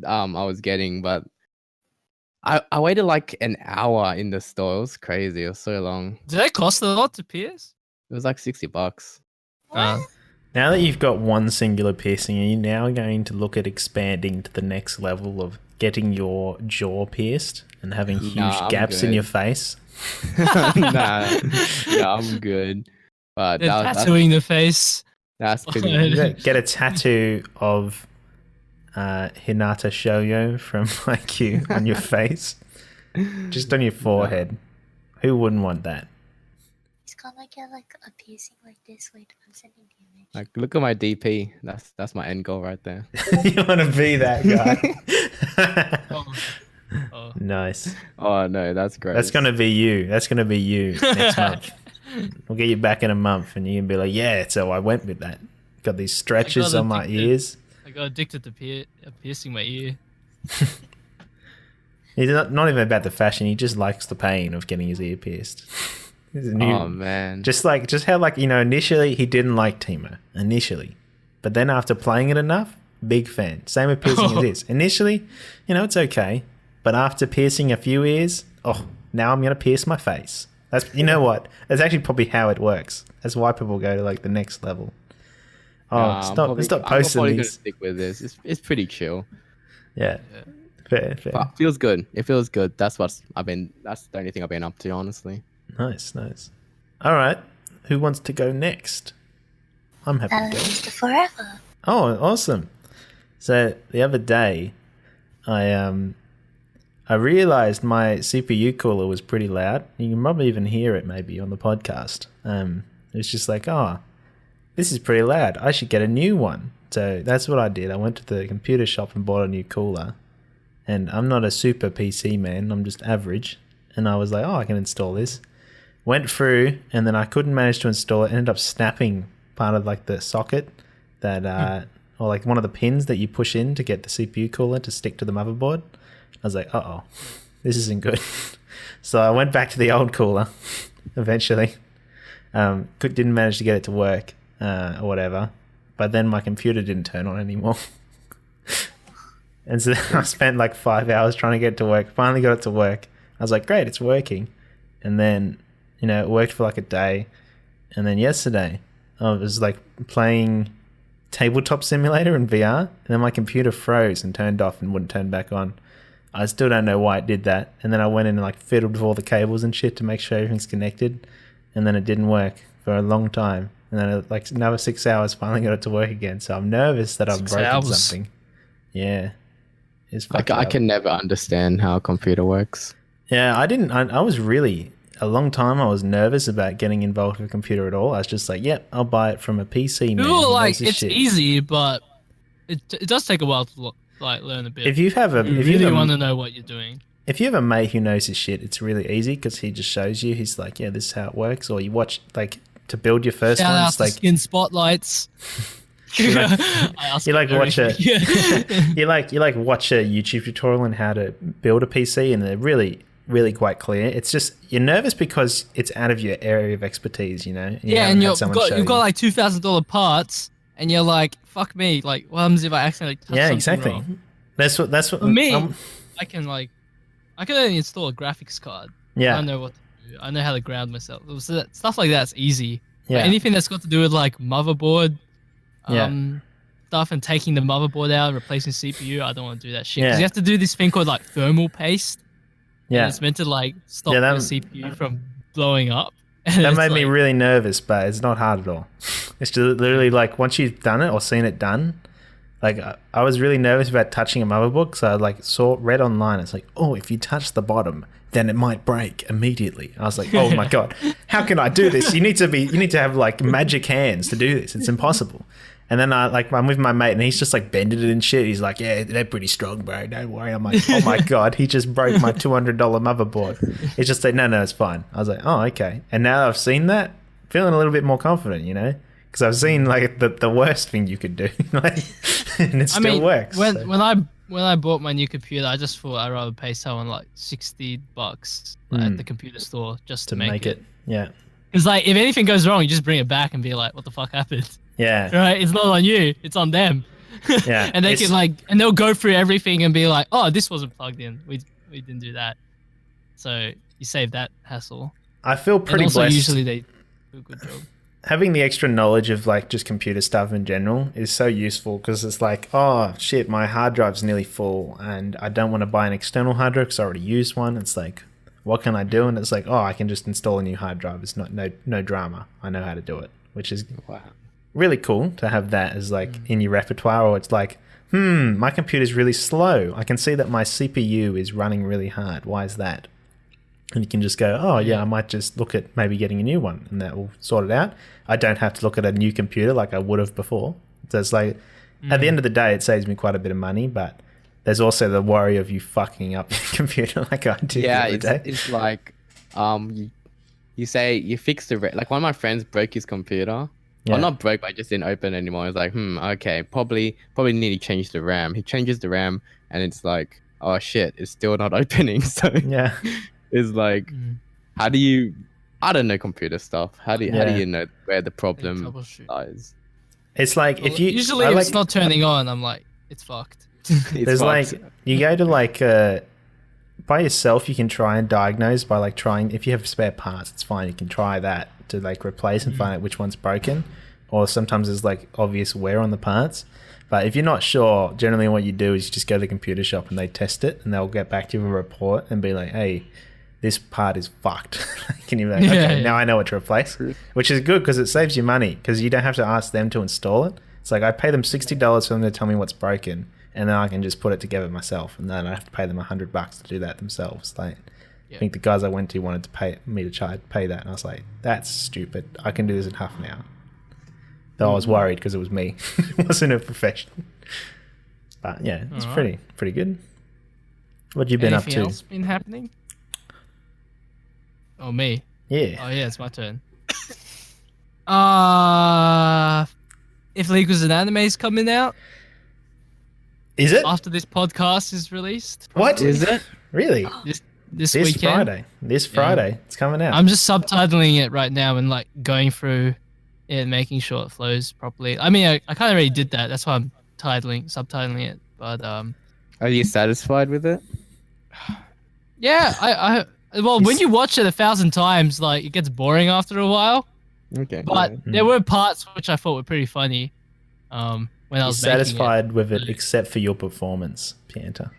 S3: I was getting, but I waited like an hour in the store. It was crazy. It was so long.
S2: Do they cost a lot to pierce?
S3: It was like $60.
S2: Uh,
S1: Now that you've got one singular piercing, are you now going to look at expanding to the next level of getting your jaw pierced and having huge
S3: Nah, I'm
S1: gaps in
S3: good.
S1: your face?
S3: nah, I'm good. But
S2: they're
S3: that's
S2: tattooing the face.
S3: pretty
S2: Yeah.
S1: Get a tattoo of Hinata Shoyo from IQ on your face, just on your forehead. Who wouldn't want that?
S5: He's gonna get like a piercing like this. Wait, I'm sending the image.
S3: Like, look at my DP. That's my end goal right there.
S1: You want to be that guy?
S2: Oh.
S1: Nice.
S3: Oh no, that's great.
S1: That's gonna be you. That's gonna be you next month. We'll get you back in a month, and you can be like, "Yeah, so I went with that. Got these stretches
S2: got
S1: on my
S2: addicted.
S1: ears."
S2: I got addicted to piercing my ear.
S1: He's not even about the fashion. He just likes the pain of getting his ear pierced. He's a new-
S3: Oh man.
S1: just how initially he didn't like Tenmo initially, but then after playing it enough, big fan. Same with piercing as is. Initially, it's okay, but after piercing a few ears, now I'm gonna pierce my face. That's what. That's actually probably how it works. That's why people go to like the next level.
S3: Nah,
S1: stop
S3: I'm
S1: posting
S3: probably gonna
S1: these.
S3: stick with this. It's pretty chill.
S1: Yeah, fair.
S3: But feels good. It feels good. That's the only thing I've been up to, honestly.
S1: Nice. All right, who wants to go next? I'm happy to go.
S5: Mr4Eva.
S1: Oh, awesome. So the other day, I realized my CPU cooler was pretty loud. You can probably even hear it maybe on the podcast. It was just like, this is pretty loud. I should get a new one. So that's what I did. I went to the computer shop and bought a new cooler. And I'm not a super PC man. I'm just average. And I was like, I can install this. Went through, and then I couldn't manage to install it. Ended up snapping part of like the socket that, or like one of the pins that you push in to get the CPU cooler to stick to the motherboard. I was like, this isn't good. So I went back to the old cooler eventually. Didn't manage to get it to work or whatever. But then my computer didn't turn on anymore. And so I spent like 5 hours trying to get it to work. Finally got it to work. I was like, great, it's working. And then, it worked for like a day. And then yesterday, I was like playing Tabletop Simulator in VR. And then my computer froze and turned off and wouldn't turn back on. I still don't know why it did that. And then I went in and like fiddled with all the cables and shit to make sure everything's connected. And then it didn't work for a long time. and then like another 6 hours, finally got it to work again. So I'm nervous that I've
S2: 6
S1: broken
S2: hours.
S1: something. Yeah, it's
S3: I can never understand how a computer works.
S1: Yeah, I was really a long time. I was nervous about getting involved with a computer at all. I was just like, yep, I'll buy it from a PC man.
S2: People
S1: who
S2: like
S1: knows his
S2: it's
S1: shit.
S2: easy, but it does take a while to like learn a bit.
S1: If you have a,
S2: you
S1: if
S2: really
S1: you have
S2: want
S1: a,
S2: to know what you're doing.
S1: if you have a mate who knows his shit, it's really easy because he just shows you. He's like, yeah, this is how it works. Or you watch like to build your first
S2: Shout
S1: one.
S2: out
S1: It's
S2: to
S1: like
S2: Skin Spotlights.
S1: you
S2: You
S1: like watch a
S2: Yeah.
S1: you like watch a YouTube tutorial on how to build a PC, and they're really quite clear. It's just you're nervous because it's out of your area of expertise, you know. And you
S2: Yeah,
S1: haven't
S2: and
S1: had someone show
S2: you've got
S1: you.
S2: like $2,000 parts, and you're like, "Fuck me!" Like, what happens if I accidentally touch
S1: Yeah,
S2: something
S1: exactly.
S2: wrong? That's
S1: what
S2: For me, I can only install a graphics card.
S1: yeah.
S2: I know what to do. I know how to ground myself. So stuff like that's easy.
S1: Yeah.
S2: But anything that's got to do with like motherboard,
S1: Yeah.
S2: stuff and taking the motherboard out and replacing CPU, I don't want to do that shit.
S1: Yeah.
S2: Because you have to do this thing called like thermal paste. And
S1: Yeah.
S2: it's meant to like stop
S1: Yeah,
S2: the
S1: that-
S2: CPU from blowing up. And
S1: That
S2: it's
S1: made me
S2: like-
S1: really nervous, but it's not hard at all. It's just literally like once you've done it or seen it done, like I was really nervous about touching a motherboard because I like read online. It's like, oh, if you touch the bottom, then it might break immediately. I was like, oh my god, how can I do this? You need to have like magic hands to do this. It's impossible. And then I'm with my mate and he's just like bended it and shit. He's like, yeah, they're pretty strong, bro. Don't worry. I'm like, oh my god, he just broke my $200 motherboard. He's just like, no, it's fine. I was like, oh, okay. And now that I've seen that, feeling a little bit more confident, you know, because I've seen like the worst thing you could do, like, and it still works.
S2: When
S1: so.
S2: when I bought my new computer, I just thought I'd rather pay someone like $60 at the computer store just to make it.
S1: Yeah,
S2: Because like if anything goes wrong, you just bring it back and be like, what the fuck happened?
S1: yeah,
S2: Right? It's not on you. It's on them.
S1: yeah.
S2: And they
S1: It's-
S2: and they'll go through everything and be like, oh, this wasn't plugged in. We didn't do that. So you save that hassle.
S1: I feel
S2: And
S1: pretty
S2: also
S1: blessed.
S2: usually they do a good job.
S1: Having the extra knowledge of like just computer stuff in general is so useful because it's like, oh shit, my hard drive's nearly full and I don't want to buy an external hard drive because I already used one. It's like, what can I do? And it's like, oh, I can just install a new hard drive. It's not no drama. I know how to do it, which is really cool to have that as like in your repertoire. Or it's like, my computer's really slow. I can see that my CPU is running really hard. Why is that? And you can just go, oh yeah, I might just look at maybe getting a new one and that will sort it out. I don't have to look at a new computer like I would have before. So it's like, at the end of the day, it saves me quite a bit of money, but there's also the worry of you fucking up your computer like I did the other day.
S3: It's like, you say you fix the like one of my friends broke his computer.
S1: Yeah.
S3: Well, not broke, but it just didn't open anymore. It's like, okay, probably need to change the RAM. He changes the RAM, and it's like, oh shit, it's still not opening. So
S1: Yeah.
S3: it's like, how do you? I don't know computer stuff. How do you know where the problem
S2: Troubleshoot.
S3: lies?
S1: It's like if you
S2: usually
S1: I
S2: if
S1: like,
S2: it's not turning on, I'm like, it's fucked.
S1: there's like you go to like by yourself. You can try and diagnose by like trying if you have spare parts. It's fine. You can try that to like replace and find out which one's broken. Or sometimes there's like obvious wear on the parts. But if you're not sure, generally what you do is you just go to the computer shop and they test it and they'll get back to you with a report and be like, hey, this part is fucked. Can you be like, okay, now I know what to replace, which is good because it saves you money because you don't have to ask them to install it. It's like I pay them $60 for them to tell me what's broken and then I can just put it together myself and then I have to pay them $100 to do that themselves. Like, I think the guys I went to wanted to pay that and I was like, that's stupid. I can do this in half an hour. Though I was worried because it was me. It wasn't a professional. But yeah, it's pretty good. What you been
S2: Anything
S1: up to?
S2: else been happening? Oh, me.
S1: Yeah.
S2: Oh yeah, it's my turn. If League was an Anime is coming out
S1: Is it?
S2: after this podcast is released.
S1: What?
S3: Is it?
S1: Really?
S2: This
S1: This
S2: weekend?
S1: Friday. This Friday. It's coming out.
S2: I'm just subtitling it right now and like going through it and making sure it flows properly. I mean, I kind of already did that. That's why I'm subtitling it. But
S3: Are you satisfied with it?
S2: yeah, well, when you watch it 1,000 times, like it gets boring after a while.
S3: Okay.
S2: But there were parts which I thought were pretty funny. When I
S1: You're
S2: was making it.
S1: satisfied with it except for your performance, Pianta.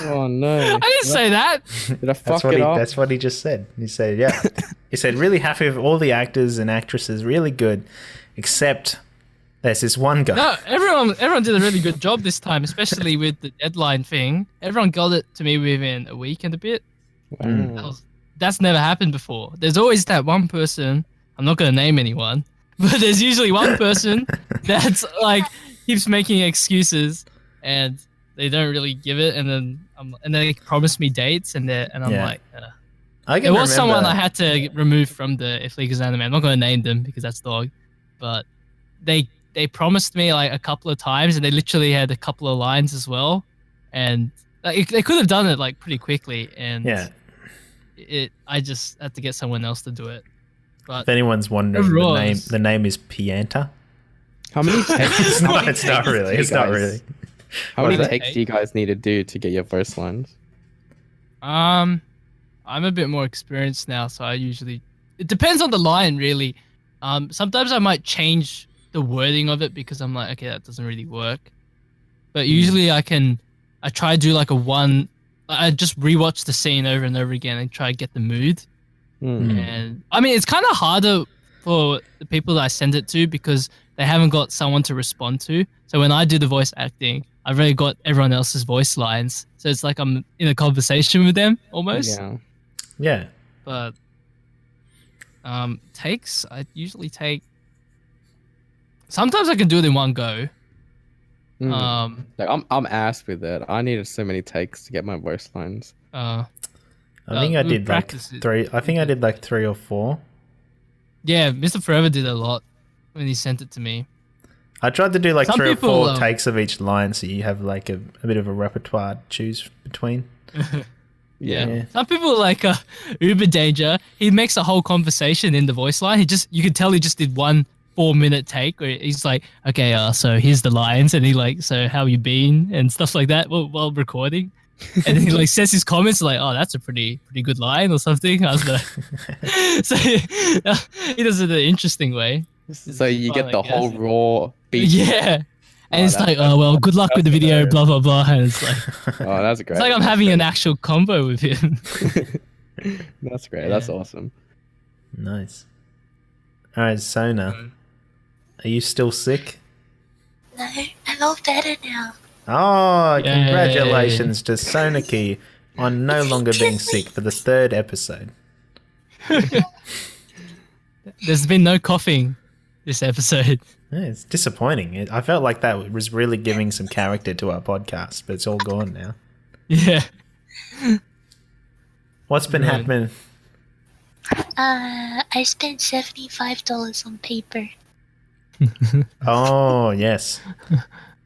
S3: Oh no!
S2: I didn't say that.
S3: Did I fuck it up?
S1: That's what he just said. He said, yeah. He said, really happy with all the actors and actresses, really good, except there's this one guy.
S2: No, everyone did a really good job this time, especially with the deadline thing. Everyone got it to me within a week and a bit.
S3: Wow.
S2: That's never happened before. There's always that one person. I'm not going to name anyone, but there's usually one person that's like keeps making excuses and they don't really give it, and then they promise me dates, and I'm like, there was someone I had to remove from the If Leaguers anime. I'm not going to name them because that's dog, but they promised me like a couple of times, and they literally had a couple of lines as well, and like, they could have done it like pretty quickly, and I just had to get someone else to do it. But
S1: if anyone's wondering, the name is Pianta.
S3: How many texts?
S1: It's not really.
S3: How many takes do you guys need to do to get your first lines?
S2: I'm a bit more experienced now, so it depends on the line really. Sometimes I might change the wording of it because I'm like, okay, that doesn't really work. But usually I try to do like I just rewatch the scene over and over again and try to get the mood. And I mean, it's kind of harder for the people that I send it to because they haven't got someone to respond to. So when I do the voice acting, I've already got everyone else's voice lines. So it's like I'm in a conversation with them almost.
S1: Yeah.
S2: But takes, I usually take. Sometimes I can do it in one go.
S3: Like I'm ass with it. I needed so many takes to get my voice lines.
S1: I think I did like 3. I think I did like 3 or 4.
S2: Yeah, Mr4Eva did a lot when he sent it to me.
S1: I tried to do like 3 or 4 takes of each line, so you have like a bit of a repertoire to choose between.
S2: Yeah. Some people like Uber Danger. He makes a whole conversation in the voice line. You could tell he just did one 4-minute take where he's like, okay, so here's the lines, and he like, so how you been and stuff like that while recording. And then he like says his comments like, oh, that's a pretty good line or something. I was like, so he does it in an interesting way.
S3: So you get the whole raw beat.
S2: Yeah. And it's like, oh, well, good luck with the video, blah, blah, blah. And it's like,
S3: oh, that's great.
S2: It's like I'm having an actual combo with him.
S3: That's great. Yeah. That's awesome.
S1: Nice. All right, Sona, are you still sick?
S5: No, I'm all better now.
S1: Oh, congratulations to Sonakii on no longer being sick for the 3rd episode.
S2: There's been no coughing this episode.
S1: Yeah, it's disappointing. I felt like that was really giving some character to our podcast, but it's all gone now.
S2: Yeah.
S1: What's been happening?
S5: I spent $75 on paper.
S1: Oh, yes.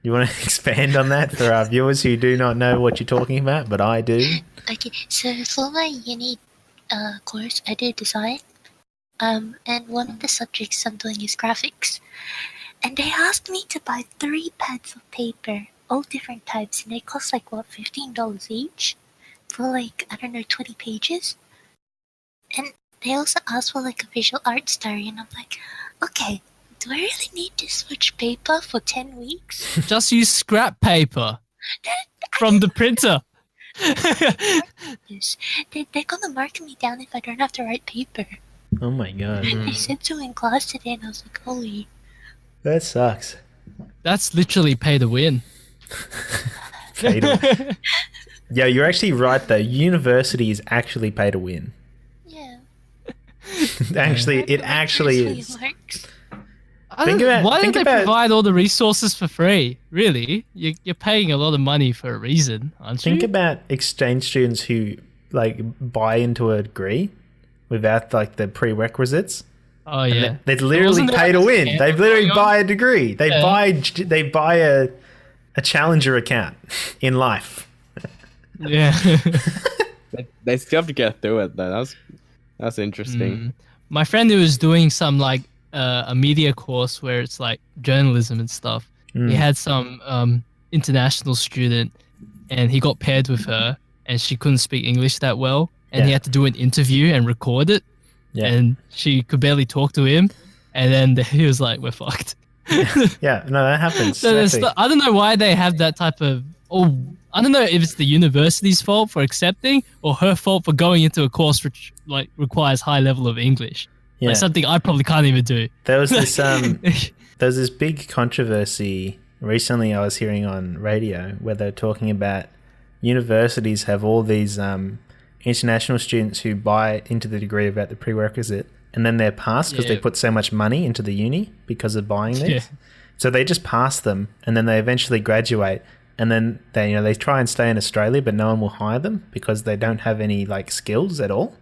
S1: You want to expand on that for our viewers who do not know what you're talking about, but I do?
S5: Okay, so for my uni course, I do design. And one of the subjects I'm doing is graphics. And they asked me to buy 3 pads of paper, all different types, and they cost like, what, $15 each? For like, I don't know, 20 pages? And they also asked for like a visual arts diary, and I'm like, okay, do I really need this much paper for 10 weeks?
S2: Just use scrap paper from the printer.
S5: They're gonna mark me down if I don't have to write paper.
S1: Oh my god.
S5: They said so in class today, and I was like, holy.
S1: That sucks.
S2: That's literally pay to win.
S1: Yeah, you're actually right though. University is actually pay to win.
S5: Yeah.
S1: It actually is.
S2: Why don't they provide all the resources for free? Really? You're paying a lot of money for a reason, aren't you?
S1: Think about exchange students who like buy into a degree without like the prerequisites.
S2: Oh yeah.
S1: They literally pay to win. They literally buy a degree. They buy a challenger account in life.
S2: Yeah.
S3: They still have to get through it though. That's interesting.
S2: My friend who was doing some like a media course where it's like journalism and stuff. He had some international student, and he got paired with her, and she couldn't speak English that well, and he had to do an interview and record it, and she could barely talk to him, and then he was like, "We're fucked."
S1: Yeah, no, that happens.
S2: So I don't know why they have that type of. Oh, I don't know if it's the university's fault for accepting or her fault for going into a course which like requires high level of English.
S1: Yeah.
S2: Like something I probably can't even do.
S1: There was this big controversy recently I was hearing on radio where they're talking about universities have all these international students who buy into the degree about the prerequisite, and then they're passed because they put so much money into the uni because of buying these.
S2: Yeah.
S1: So they just pass them, and then they eventually graduate, and then they try and stay in Australia, but no one will hire them because they don't have any like skills at all.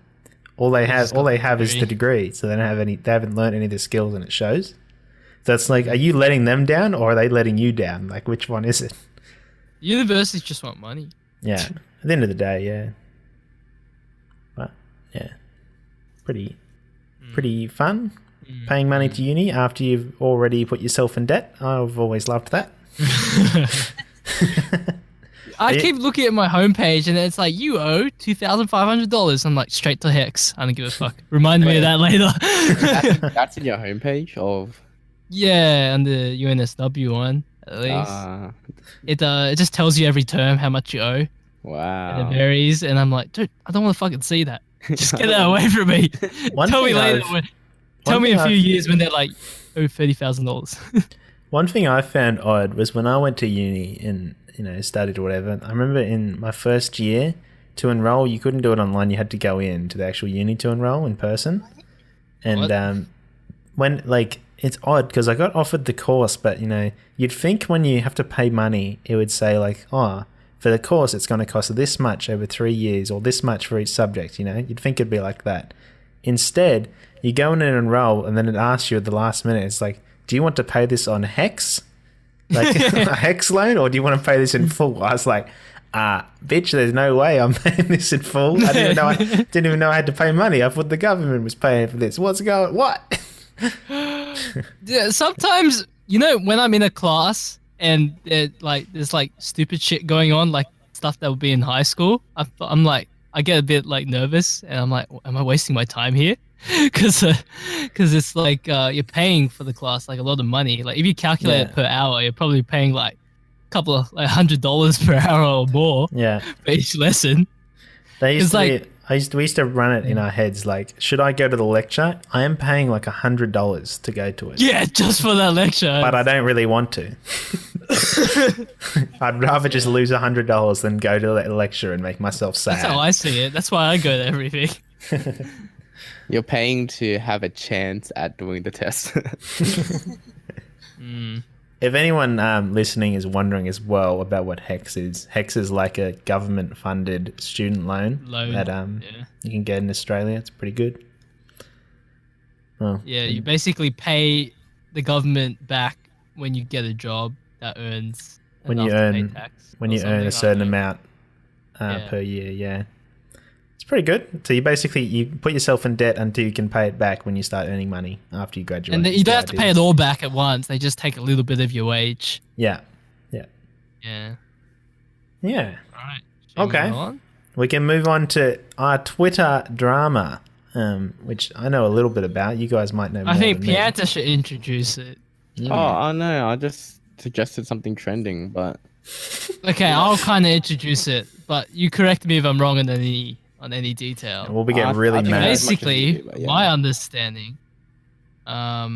S1: All they have is the degree, so they haven't learned any of the skills, and it shows. So it's like, are you letting them down, or are they letting you down? Like, which one is it?
S2: Universities just want money.
S1: Yeah, at the end of the day, yeah. But yeah, pretty fun. Paying money to uni after you've already put yourself in debt. I've always loved that.
S2: I keep looking at my homepage and it's like, you owe $2,500. I'm like, straight to Hex. I don't give a fuck. Remind me of that later.
S3: That's in your homepage of.
S2: Yeah, on the UNSW one at least. It just tells you every term how much you owe.
S3: Wow.
S2: And it varies, and I'm like, dude, I don't want to fucking see that. Just get that away from me. Tell me later. Tell me in a few years when they're like, oh, $30,000.
S1: One thing I found odd was when I went to uni and studied or whatever. I remember in my first year to enroll, you couldn't do it online. You had to go in to the actual uni to enroll in person. And when like it's odd because I got offered the course, but you'd think when you have to pay money, it would say like, oh, for the course it's going to cost this much over 3 years or this much for each subject. You'd think it'd be like that. Instead, you go in and enroll, and then it asks you at the last minute. It's like, do you want to pay this on Hex? Like a Hex loan, or do you want to pay this in full? I was like, bitch, there's no way I'm paying this in full. I didn't even know I had to pay money. I thought the government was paying for this. What?
S2: Yeah, sometimes, when I'm in a class and there's like stupid shit going on, like stuff that would be in high school, I'm like, I get a bit like nervous, and I'm like, am I wasting my time here? Because it's like you're paying for the class like a lot of money. Like if you calculate it per hour, you're probably paying like a couple of like $100 per hour or more. Yeah, for each lesson.
S1: We used to run it in our heads like, should I go to the lecture? I am paying like $100 to go to it.
S2: Yeah, just for that lecture.
S1: But I don't really want to. I'd rather just lose $100 than go to the lecture and make myself sad.
S2: That's how I see it. That's why I go to everything.
S3: You're paying to have a chance at doing the test.
S1: If anyone listening is wondering as well about what Hex is like a government-funded student loan that you can get in Australia. It's pretty good. Oh,
S2: yeah, you basically pay the government back when you get a job that earns
S1: when you earn a certain amount per year. Yeah. It's pretty good. So you put yourself in debt until you can pay it back when you start earning money after you graduate.
S2: And you don't have to pay it all back at once. They just take a little bit of your wage.
S1: Yeah.
S2: Yeah.
S1: All
S2: right.
S1: Okay. We can move on to our Twitter drama, which I know a little bit about. You guys might know more.
S2: I think
S1: than me.
S2: Pianta should introduce it.
S3: Oh, I know. I just suggested something trending, but...
S2: Okay, I'll kind of introduce it, but you correct me if I'm wrong on any detail.
S1: We'll be getting really mad.
S2: Basically, my understanding, wait,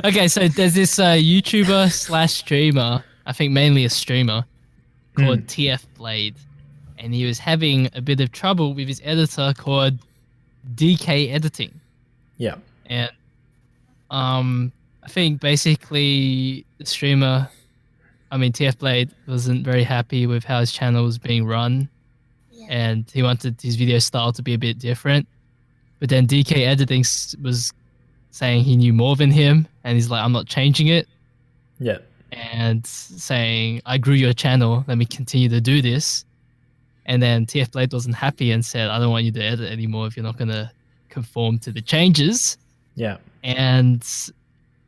S2: okay, so there's this YouTuber / streamer, I think mainly a streamer, called TF Blade, and he was having a bit of trouble with his editor called DK Editing.
S1: Yeah.
S2: And I think basically the streamer, TF Blade wasn't very happy with how his channel was being run, and he wanted his video style to be a bit different. But then DK Editing was saying he knew more than him, and he's like, I'm not changing it.
S1: Yeah.
S2: And saying, I grew your channel, let me continue to do this. And then TF Blade wasn't happy and said, I don't want you to edit anymore if you're not going to conform to the changes.
S1: Yeah.
S2: And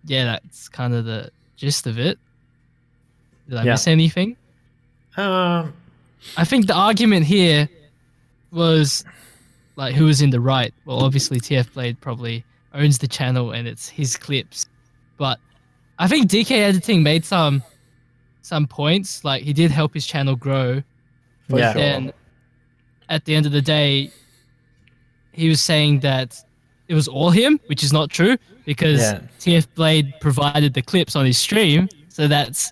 S2: yeah, that's kind of the gist of it. Did I miss anything? I think the argument here was like, who was in the right? Well, obviously TF Blade probably owns the channel and it's his clips. But I think DK editing made some points. Like he did help his channel grow.
S1: Yeah.
S2: Then at the end of the day, he was saying that it was all him, which is not true because TF Blade provided the clips on his stream, so that's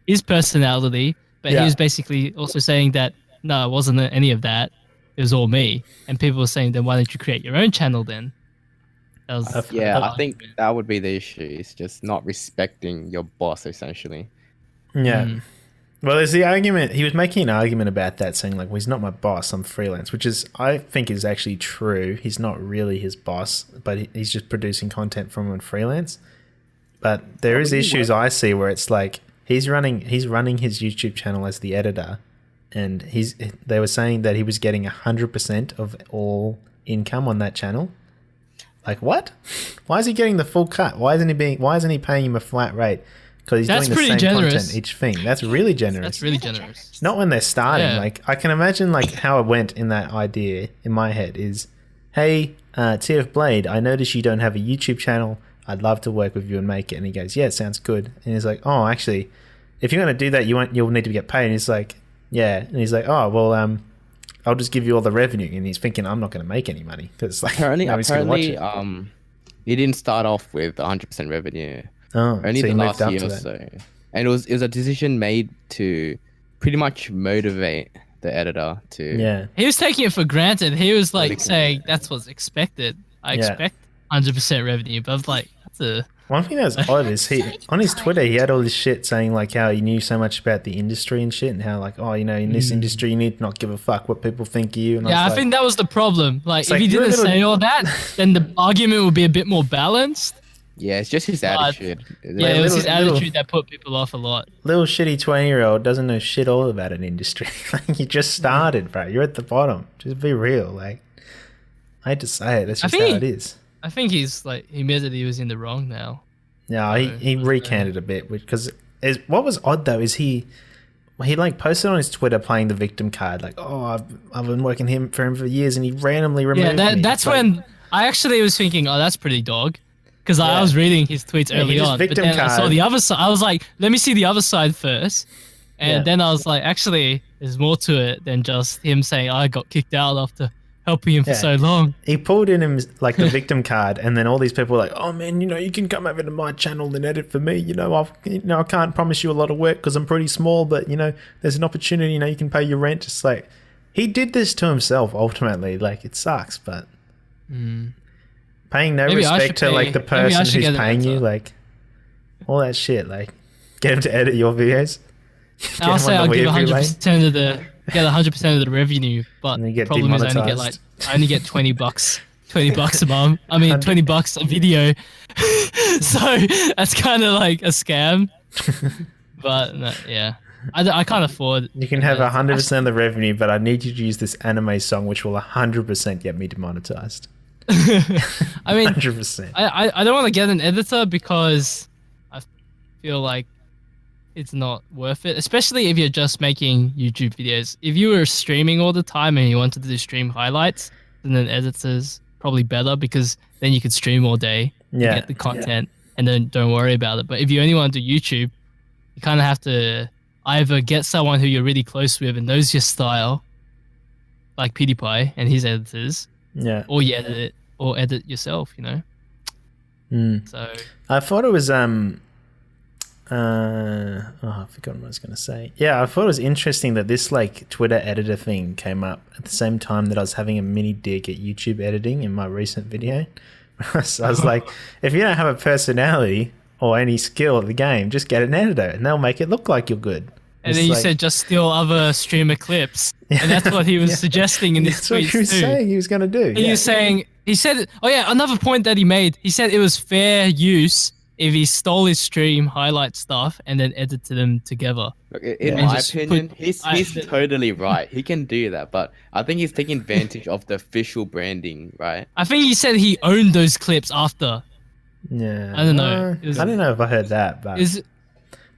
S2: his personality. But he was basically also saying that no, it wasn't any of that. It was all me. And people were saying, then why don't you create your own channel then? That was
S3: I think that would be the issue. It's just not respecting your boss, essentially.
S1: Yeah. Well, there's the argument. He was making an argument about that, saying like, "Well, he's not my boss. I'm freelance," which is, I think, is actually true. He's not really his boss, but he's just producing content from on freelance. But there is issues I see where it's like he's running his YouTube channel as the editor, and they were saying that he was getting 100% of all income on that channel. Like what? Why is he getting the full cut? Why isn't he paying him a flat rate? Because he's doing the same content each thing. That's really generous.
S2: That's really generous.
S1: Not when they're starting. Yeah. Like I can imagine like how it went in that idea in my head is, hey, TF Blade, I noticed you don't have a YouTube channel. I'd love to work with you and make it. And he goes, yeah, it sounds good. And he's like, oh, actually, if you're going to do that, you'll need to get paid. And he's like, yeah. And he's like, oh, well, I'll just give you all the revenue. And he's thinking, I'm not going to make any money because like nobody's going to watch it.
S3: He didn't start off with 100% revenue.
S1: Oh,
S3: only
S1: so
S3: the last year or so. And it was a decision made to pretty much motivate the editor to...
S1: Yeah.
S2: He was taking it for granted. He was like saying, that's what's expected. I expect 100% revenue. But I was like, that's a...
S1: One thing that was odd is on his Twitter, he had all this shit saying like how he knew so much about the industry and shit and how like, oh, you know, in this industry, you need to not give a fuck what people think of you. And
S2: I think that was the problem. Like, if he didn't say all that, then the argument would be a bit more balanced.
S3: Yeah, it's just his attitude.
S2: Yeah, it was his attitude that put people off a lot.
S1: Little shitty 20-year-old doesn't know shit all about an industry. Like, you just started, bro. You're at the bottom. Just be real. Like, I hate to say it. That's just how it is.
S2: I think he admitted he was in the wrong now.
S1: Yeah, he recanted a bit, because what was odd though is he like posted on his Twitter playing the victim card, like, oh, I've been working for him for years, and he randomly removed me.
S2: That's when I actually was thinking, oh, that's pretty dog. Because I was reading his tweets early on, but then I saw the other side. I was like, let me see the other side first. And then I was like, actually, there's more to it than just him saying, I got kicked out after helping him for so long.
S1: He pulled in him like the victim card, and then all these people were like, oh man, you know, you can come over to my channel and edit for me. You know, I can't promise you a lot of work because I'm pretty small, but you know, there's an opportunity, you know, you can pay your rent. It's like, he did this to himself ultimately. Like, it sucks, but... Paying no respect to like the person who's paying you, like all that shit, like get him to edit your videos.
S2: I'll say I'll give 100% of the revenue, but the problem is I only get $20, $20 a month. I mean $20 a video, so that's kind of like a scam. But no, I can't afford.
S1: You can have 100% of the revenue, but I need you to use this anime song, which will 100% get me demonetized.
S2: I mean,
S1: 100%.
S2: I don't want to get an editor because I feel like it's not worth it, especially if you're just making YouTube videos. If you were streaming all the time and you wanted to do stream highlights, then an editor's probably better because then you could stream all day, get the content, and then don't worry about it. But if you only want to do YouTube, you kind of have to either get someone who you're really close with and knows your style, like PewDiePie and his editors, or you edit it, or edit yourself, you know? So
S1: I thought it was I forgot what I was gonna say. Yeah, I thought it was interesting that this like Twitter editor thing came up at the same time that I was having a mini dig at YouTube editing in my recent video. So I was like, if you don't have a personality or any skill at the game, just get an editor and they'll make it look like you're good.
S2: And then you said just steal other streamer clips. And that's what he was suggesting in this tweet too. That's what he was saying
S1: he was going to do.
S2: He said, another point that he made, he said it was fair use if he stole his stream highlight stuff and then edited them together.
S3: Look, in my opinion, he's totally right. He can do that, but I think he's taking advantage of the official branding, right?
S2: I think he said he owned those clips after.
S1: Yeah.
S2: I don't know.
S1: I don't know if I heard that, but...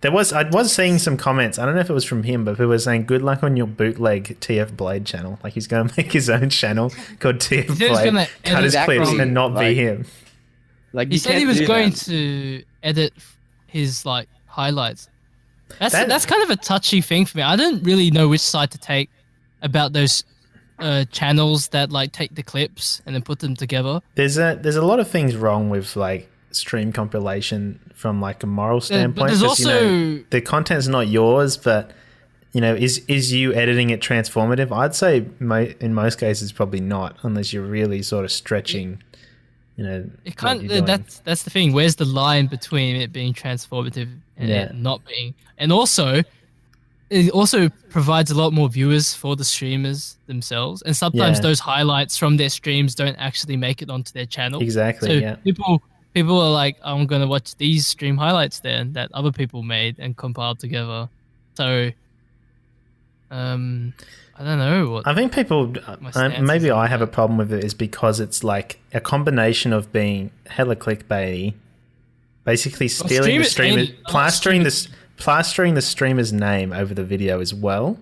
S1: I was seeing some comments. I don't know if it was from him, but people were saying, good luck on your bootleg TF Blade channel. Like, he's going to make his own channel called TF Blade, cut his clips and not be him.
S3: Like,
S2: he said he was going to edit his like highlights. That's kind of a touchy thing for me. I don't really know which side to take about those channels that like take the clips and then put them together.
S1: There's a lot of things wrong with like stream compilation from like a moral standpoint.
S2: But there's also
S1: the content's not yours, but is you editing it transformative? I'd say in most cases probably not, unless you're really sort of stretching.
S2: It can't. That's the thing. Where's the line between it being transformative and it not being? And also, it also provides a lot more viewers for the streamers themselves. And sometimes those highlights from their streams don't actually make it onto their channel.
S1: Exactly.
S2: So people are like, I'm gonna watch these stream highlights then that other people made and compiled together. So, I don't know.
S1: I think people, maybe I have a problem with it is because it's like a combination of being hella clickbaity, basically stealing the streamer, plastering the streamer's name over the video as well,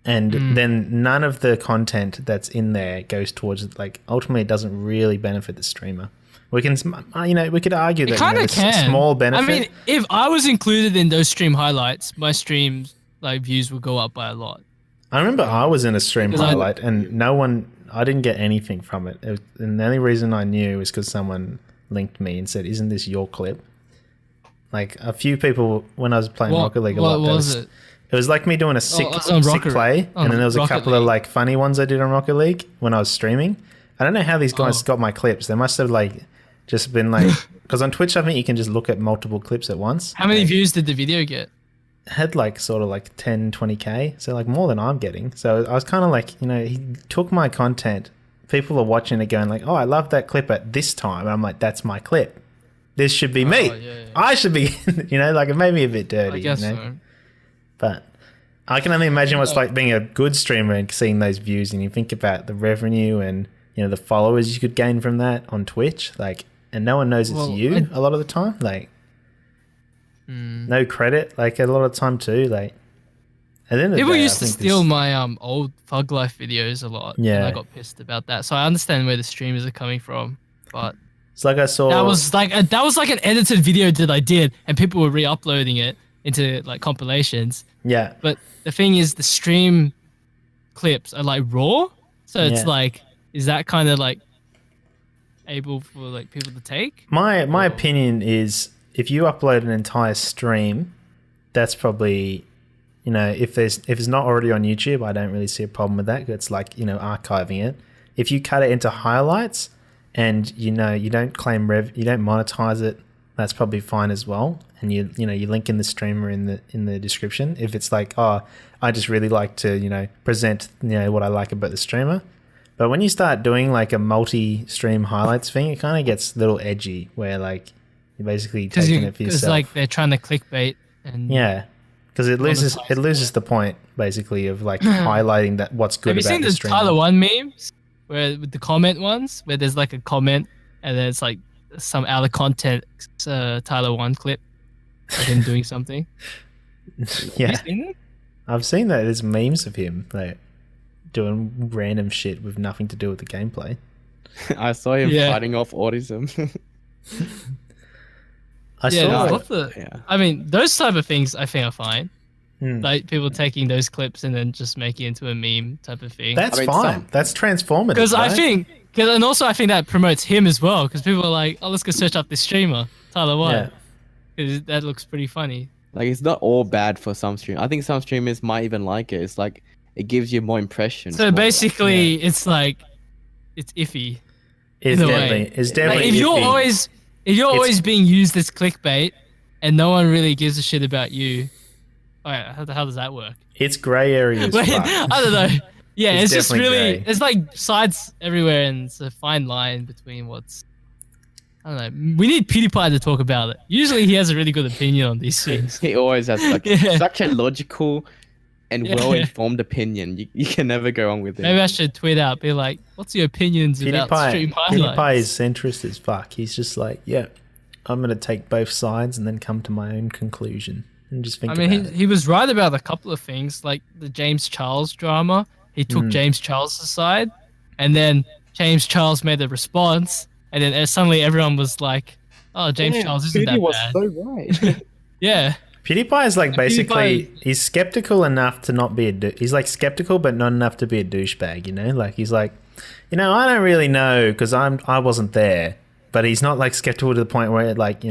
S1: and then none of the content that's in there goes towards, like, ultimately it doesn't really benefit the streamer. We can, we could argue that it's a small benefit.
S2: I mean, if I was included in those stream highlights, my streams like views would go up by a lot.
S1: I remember I was in a stream highlight and I didn't get anything from it. And the only reason I knew was because someone linked me and said, "Isn't this your clip?" Like a few people, when I was playing Rocket League a lot,
S2: what was it?
S1: It was like me doing a sick play, and then there was a couple of like funny ones I did on Rocket League when I was streaming. I don't know how these guys got my clips. They must have like just been like, because on Twitch I think you can just look at multiple clips at once.
S2: How many views did the video get?
S1: Had like sort of like 10, 20k, so like more than I'm getting. So I was kind of like, he took my content. People are watching it going like, "Oh, I love that clip at this time." And I'm like, that's my clip. This should be me. Yeah. I should be, like it made me a bit dirty.
S2: I guess so.
S1: But I can only imagine what's like being a good streamer and seeing those views, and you think about the revenue and the followers you could gain from that on Twitch, like, and no one knows it's you a lot of the time, like. No credit, like a lot of the time too. Like, at the end of
S2: people
S1: the day,
S2: used to steal my old Thug Life videos a lot.
S1: Yeah,
S2: and I got pissed about that. So I understand where the streamers are coming from, but
S1: it's like I saw
S2: that was like an edited video that I did, and people were re-uploading it into like compilations.
S1: Yeah,
S2: but the thing is, the stream clips are like raw, so it's like, is that kind of like able for like people to take?
S1: My opinion is, if you upload an entire stream, that's probably, if it's not already on YouTube, I don't really see a problem with that. It's like, archiving it. If you cut it into highlights and, you don't claim you don't monetize it, that's probably fine as well. And you link in the streamer in the description. If it's like, oh, I just really like to, present, what I like about the streamer. But when you start doing like a multi-stream highlights thing, it kind of gets a little edgy where like, you're basically taking it for yourself.
S2: Because like they're trying to clickbait and
S1: because it loses the point basically of like highlighting that what's good about the stream.
S2: Have you seen the Tyler 1 memes with the comment ones where there's like a comment and then it's like some out of content Tyler 1 clip of him doing something?
S1: Yeah,
S2: have you seen that?
S1: I've seen that. There's memes of him like doing random shit with nothing to do with the gameplay.
S3: I saw him fighting off autism.
S2: I mean, those type of things I think are fine. Like people taking those clips and then just making it into a meme type of thing.
S1: That's fine. That's transformative.
S2: Because I think that promotes him as well. Because people are like, "Oh, let's go search up this streamer, Tyler White." Because that looks pretty funny.
S3: Like, it's not all bad for some streamers. I think some streamers might even like it. It's like it gives you more impressions.
S2: So basically, it's like it's iffy.
S1: It's definitely.
S2: Like, if you're always being used as clickbait and no one really gives a shit about you, how does that work?
S1: It's grey areas.
S2: I don't know. Yeah, it's just really,
S1: gray.
S2: It's like sides everywhere and it's a fine line between what's, I don't know. We need PewDiePie to talk about it. Usually he has a really good opinion on these things.
S3: He always has like such a logical and well-informed opinion. You can never go wrong with it.
S2: Maybe I should tweet out, be like, what's your opinions about stream highlights?
S1: PewDiePie is centrist as fuck. He's just like, I'm going to take both sides and then come to my own conclusion and just think about it.
S2: He was right about a couple of things, like the James Charles drama. He took James Charles' side, and then James Charles made a response, and then suddenly everyone was like, oh, James Charles isn't that
S3: Petey was
S2: bad.
S3: so right.
S2: Yeah.
S1: PewDiePie is like basically
S2: PewDiePie-
S1: he's skeptical enough to not be he's like skeptical but not enough to be a douchebag, you know? Like he's like, I don't really know because I wasn't there. But he's not like skeptical to the point where like,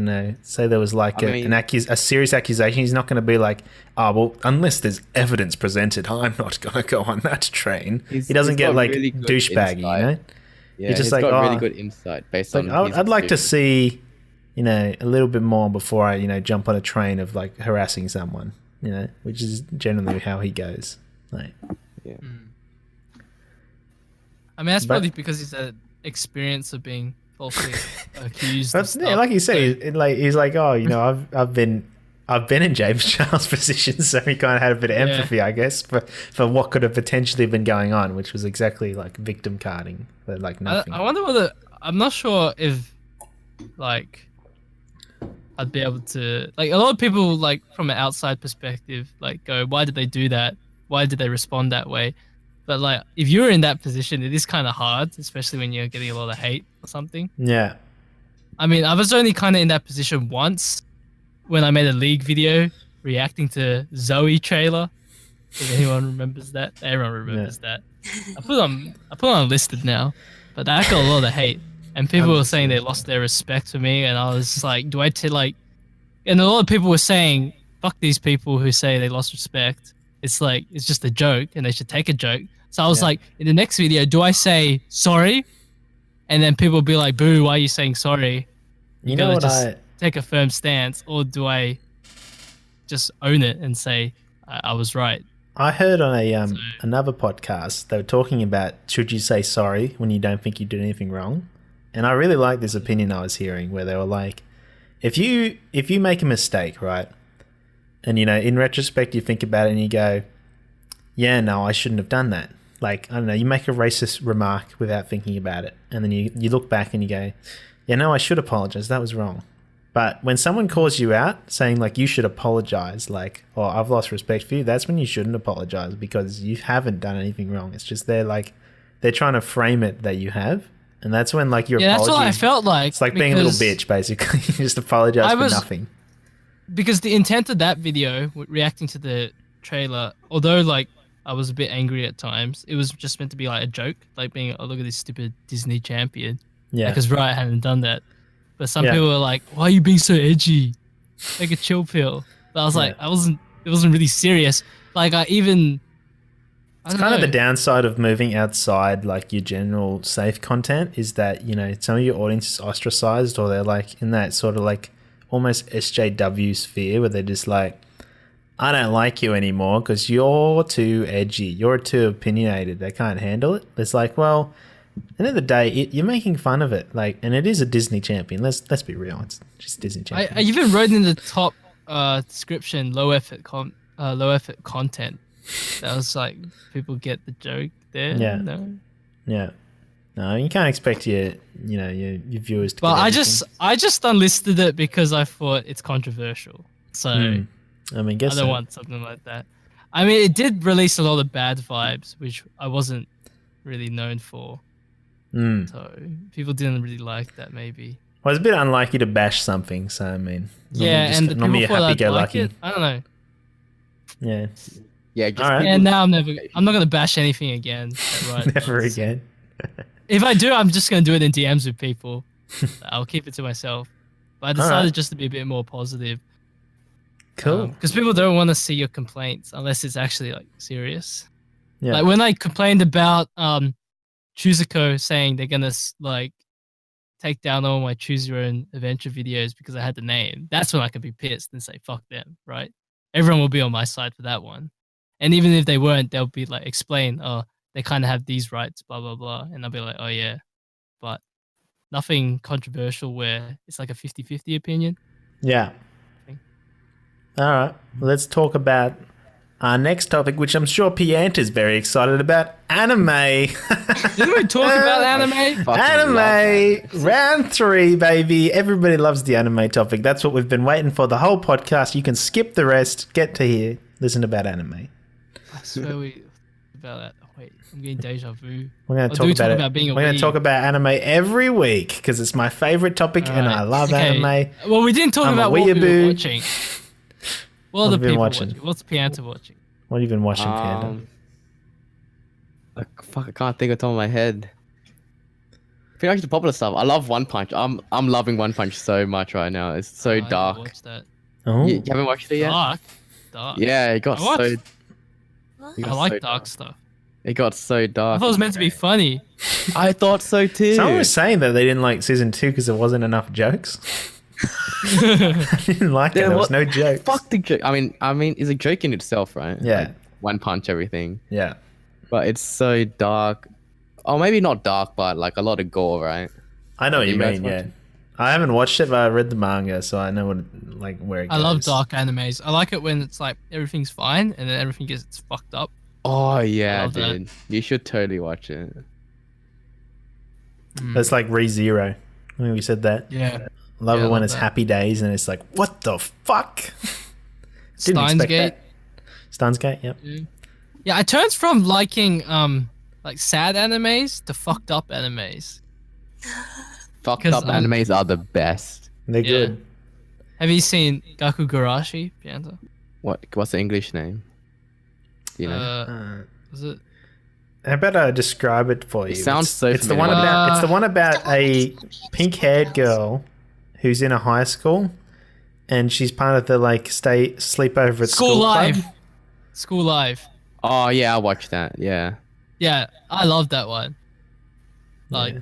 S1: say there was like a serious accusation, he's not going to be like, oh, well, unless there's evidence presented, I'm not going to go on that train. He doesn't get like
S3: really good
S1: douchebaggy,
S3: insight. Yeah,
S1: he's just
S3: he's
S1: like,
S3: got really good insight based on.
S1: I'd like to see, a little bit more before I, jump on a train of like harassing someone, which is generally how he goes. Like,
S3: Yeah.
S2: I mean, that's probably because he's had experience of being falsely accused.
S1: That's like you say. He's like, oh, I've been in James Charles' position, so he kind of had a bit of empathy, I guess, for what could have potentially been going on, which was exactly like victim carding, but like nothing.
S2: I wonder whether I'm not sure if like I'd be able to like a lot of people like from an outside perspective like go, why did they do that? Why did they respond that way? But like, if you're in that position, it is kind of hard, especially when you're getting a lot of hate or something.
S1: Yeah.
S2: I mean, I was only kind of in that position once when I made a League video reacting to Zoe trailer. If anyone remembers that, everyone remembers that. I put on listed now, but that got a lot of hate, and people were saying they lost their respect for me, and I was like, do I and a lot of people were saying, fuck these people who say they lost respect. It's like it's just a joke, and they should take a joke. So I was like, in the next video, do I say sorry? And then people will be like, boo, why are you saying sorry? You know what? Take a firm stance, or do I just own it and say I was right?
S1: I heard on another podcast they were talking about should you say sorry when you don't think you did anything wrong, and I really like this opinion I was hearing where they were like, if you make a mistake, right, and in retrospect you think about it and you go, yeah, no, I shouldn't have done that. Like, I don't know, you make a racist remark without thinking about it, and then you look back and you go, yeah, no, I should apologize. That was wrong. But when someone calls you out saying, like, you should apologize, like, oh, I've lost respect for you, that's when you shouldn't apologize because you haven't done anything wrong. It's just they're trying to frame it that you have. And that's when, like, your apology...
S2: Yeah, that's what I felt like.
S1: It's like being a little bitch, basically. You just apologize for nothing.
S2: Because the intent of that video, reacting to the trailer, although, like, I was a bit angry at times, it was just meant to be, like, a joke. Like, being, oh, look at this stupid Disney champion. Yeah. Because Riot hadn't done that. But some people were like, why are you being so edgy? Take a chill pill. But I was like, it wasn't really serious. Like, it's kind
S1: of the downside of moving outside, like, your general safe content is that, some of your audience is ostracized, or they're, like, in that sort of, like, almost SJW sphere where they're just like, I don't like you anymore because you're too edgy. You're too opinionated. They can't handle it. It's like, well, at the end of the day, you're making fun of it. Like, and it is a Disney champion. Let's be real. It's just Disney champion.
S2: I even wrote in the top description, low effort content. That was like, people get the joke there.
S1: Yeah.
S2: No.
S1: Yeah. No, you can't expect your viewers to.
S2: But I just unlisted it because I thought it's controversial. So
S1: I mean, I
S2: don't want something like that. I mean, it did release a lot of bad vibes, which I wasn't really known for. So people didn't really like that. Maybe.
S1: Well, it's a bit unlike you to bash something. So I mean,
S2: and the people thought I'd like it. I don't know.
S1: Yeah.
S3: Yeah.
S1: All right.
S2: And now I'm not gonna bash anything again. Right.
S1: Never again.
S2: If I do, I'm just gonna do it in DMs with people. I'll keep it to myself. But I decided just to be a bit more positive.
S1: Cool.
S2: Because people don't want to see your complaints unless it's actually like serious.
S1: Yeah.
S2: Like when I complained about Choosico saying they're gonna like take down all my choose your own adventure videos because I had the name, that's when I could be pissed and say fuck them, right? Everyone will be on my side for that one. And even if they weren't, they'll be like explain, oh, they kind of have these rights, blah blah blah, and I'll be like, oh yeah, but nothing controversial where it's like a 50-50 opinion.
S1: Yeah. All right, let's talk about our next topic, which I'm sure Pianta is very excited about, anime.
S2: Didn't we talk about anime?
S1: Anime, round 3, baby. Everybody loves the anime topic. That's what we've been waiting for the whole podcast. You can skip the rest, get to here, listen about anime.
S2: I swear we about that. Oh, wait, I'm getting deja vu.
S1: We're going
S2: Oh,
S1: to
S2: do we
S1: talk about
S2: talk
S1: it.
S2: about being a
S1: We're going to
S2: weeb?
S1: talk about anime every week because it's my favorite topic and I love anime.
S2: Well, we didn't talk
S1: I'm a
S2: about what we were
S1: weeaboo.
S2: watching. What are
S1: What
S2: the
S1: have you been
S2: people
S1: watching?
S2: watching? What's Pianta watching?
S1: What have you been watching, Panda?
S3: Fuck, I can't think of the top of my head. I think like the popular stuff. I love One Punch. I'm loving One Punch so much right now. It's so
S2: I never
S3: dark.
S2: watched that.
S1: Oh,
S3: You haven't watched it yet?
S2: Dark.
S3: Yeah, it got
S2: I watched-
S3: so.
S5: What?
S3: it
S2: I
S3: got
S2: like
S3: so
S2: dark stuff.
S3: It got so
S2: I
S3: dark.
S2: thought it was meant to be funny.
S3: I thought so too.
S1: someone was saying that they didn't like season 2 because there wasn't enough jokes. I didn't like it.
S3: Yeah,
S1: There was
S3: what-
S1: no jokes.
S3: Fuck the joke. I mean, it's a joke in itself, right?
S1: Yeah.
S3: Like, One Punch, everything.
S1: Yeah.
S3: But it's so dark. Oh, maybe not dark, but like a lot of gore, right?
S1: I know what you
S3: You guys
S1: mean,
S3: watch
S1: yeah. I haven't watched it, but I read the manga, so I know what like where it goes.
S2: I love dark animes. I like it when it's like everything's fine and then everything gets fucked up.
S3: Oh yeah,
S2: love that.
S3: dude. You should totally watch it.
S1: It's like ReZero. I mean, we said that.
S2: Yeah.
S1: Love
S2: Yeah,
S1: it
S2: I
S1: when
S2: love
S1: it's
S2: that.
S1: happy days and it's like, what the fuck? Didn't
S2: Steins
S1: expect
S2: Gate.
S1: that. Steins Gate, yep.
S2: Yeah, I turned from liking like sad animes to fucked up animes.
S3: Fucked
S2: 'Cause,
S3: up animes are the best.
S1: They're
S2: Yeah.
S1: good.
S2: Have you seen Gakugarashi, Pianta?
S3: What's the English name? Do you know?
S2: Is it?
S1: How about I describe it for you?
S3: sounds so
S1: it's the one
S3: familiar.
S1: about it's the one about a
S5: It's the
S1: pink-haired
S5: schoolgirls.
S1: girl who's in a high school, and she's part of the like sleep over at
S2: School
S1: school
S2: Live.
S1: club.
S2: School Live.
S3: Oh yeah, I watched that. Yeah.
S2: Yeah, I love that one. Like,
S1: Yeah.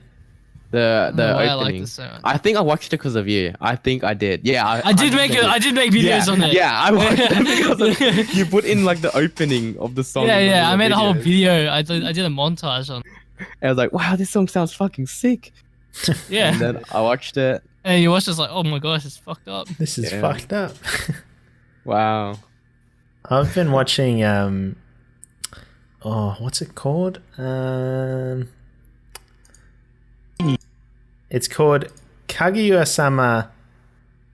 S3: The
S2: I don't know why I like
S3: opening.
S2: this so much.
S3: I think I watched it because of you. I think I did. Yeah,
S2: I did make it. I did make videos
S3: yeah,
S2: on it.
S3: Yeah, I watched it because of, you put in like the opening of the song.
S2: Yeah,
S3: in one
S2: yeah.
S3: of
S2: I
S3: the
S2: made a whole
S3: videos.
S2: video. I did a montage on.
S3: And I was like, wow, this song sounds fucking sick.
S2: Yeah,
S3: And then I watched it.
S2: and you watch this like, oh my gosh, it's fucked up.
S1: This is
S3: Yeah.
S1: fucked up.
S3: Wow.
S1: I've been watching what's it called? It's called Kaguya-sama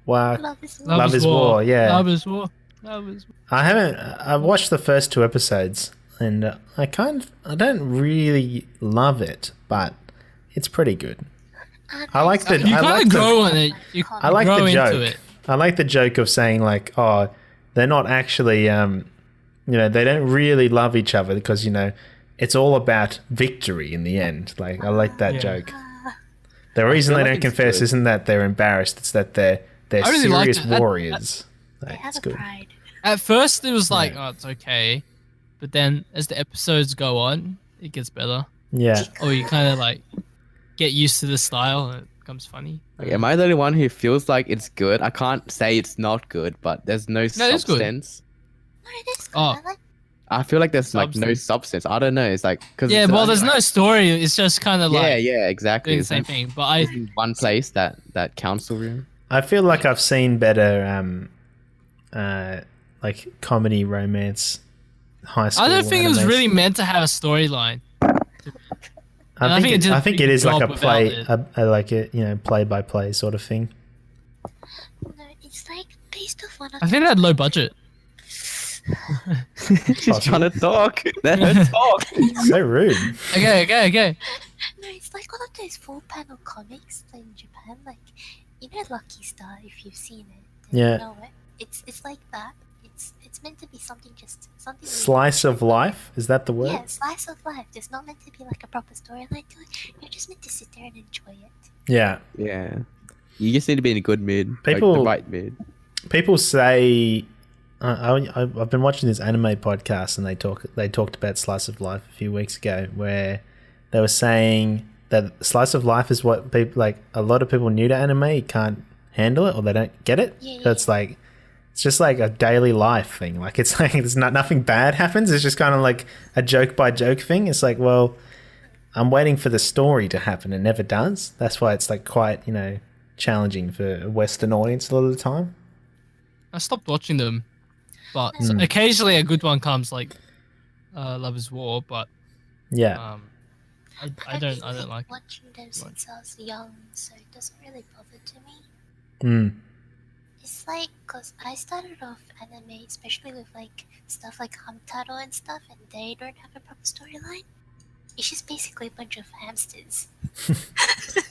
S1: wa
S5: Love is
S1: Love is War, yeah.
S2: Love is war. Love is war.
S1: I've watched the first 2 episodes and I don't really love it, but it's pretty good. I like the
S2: You
S1: I
S2: kind
S1: like
S2: of
S1: the,
S2: grow on it. You
S1: I like
S2: grow
S1: the
S2: into
S1: joke.
S2: it.
S1: I like the joke of saying like, oh, they're not actually they don't really love each other because it's all about victory in the end. Like I like that
S2: Yeah.
S1: joke. The reason
S3: feel
S1: they
S3: like
S1: don't
S3: it's
S1: confess
S3: good.
S1: isn't that they're embarrassed; it's that they're
S2: I really liked
S1: serious
S2: it.
S1: warriors.
S5: They
S1: Like,
S5: have
S1: it's
S5: a
S1: good.
S5: pride.
S2: At first, it was like,
S1: Yeah.
S2: oh, it's okay, but then as the episodes go on, it gets better.
S1: Yeah,
S2: Or you kind of like get used to the style, and it becomes funny.
S3: Like, am I the only one who feels like it's good? I can't say it's not good, but there's no
S2: it's good.
S3: substance.
S5: No, it is good.
S2: Oh.
S5: I like
S3: I feel like there's like no
S2: Substance.
S3: substance. I don't know. It's like because
S2: Yeah, well, there's no story. It's just kind of like
S3: yeah, exactly.
S2: doing the
S3: It's
S2: same
S3: like
S2: thing. But I,
S3: in one place, that council room.
S1: I feel like I've seen better, like comedy, romance, high school.
S2: I don't think it was
S1: animes.
S2: really meant to have a storyline. and I
S1: I
S2: think it
S1: think
S2: did a
S1: I think
S2: pretty
S1: it is like a
S2: good job
S1: play,
S2: without
S1: a like a play by play sort of thing.
S5: no, it's like based off one of
S2: I think it had low budget.
S3: She's trying to talk. Let her talk.
S1: So rude.
S2: Okay.
S5: No, it's like one of those 4-panel comics in Japan. Like, Lucky Star, if you've seen it. then
S1: Yeah.
S5: You know it. It's like that. It's meant to be something something.
S1: Slice of life, is that the word?
S5: Yeah, slice of life. There's not meant to be like a proper storyline to it. You're just meant to sit there and enjoy it.
S1: Yeah.
S3: Yeah. You just need to be in a good mood.
S1: People-
S3: like the right mood.
S1: People say I've been watching this anime podcast and they talked about slice of life a few weeks ago where they were saying that slice of life is what people like a lot of people new to anime can't handle it or they don't get it.
S5: Yeah,
S1: So it's like it's just like a daily life thing. Like it's like there's nothing bad happens. It's just kind of like a joke by joke thing. It's like, well, I'm waiting for the story to happen. It never does. That's why it's like quite, challenging for a Western audience a lot of the time.
S2: I stopped watching them, but occasionally a good one comes, like Love is War. But
S1: Yeah.
S2: I don't like it.
S5: watching them since I was young, so it doesn't really bother to me.
S1: Mm.
S5: it's like, cause I started off anime, especially with like stuff like Hamtaro and stuff, and they don't have a proper storyline. It's just basically a bunch of hamsters.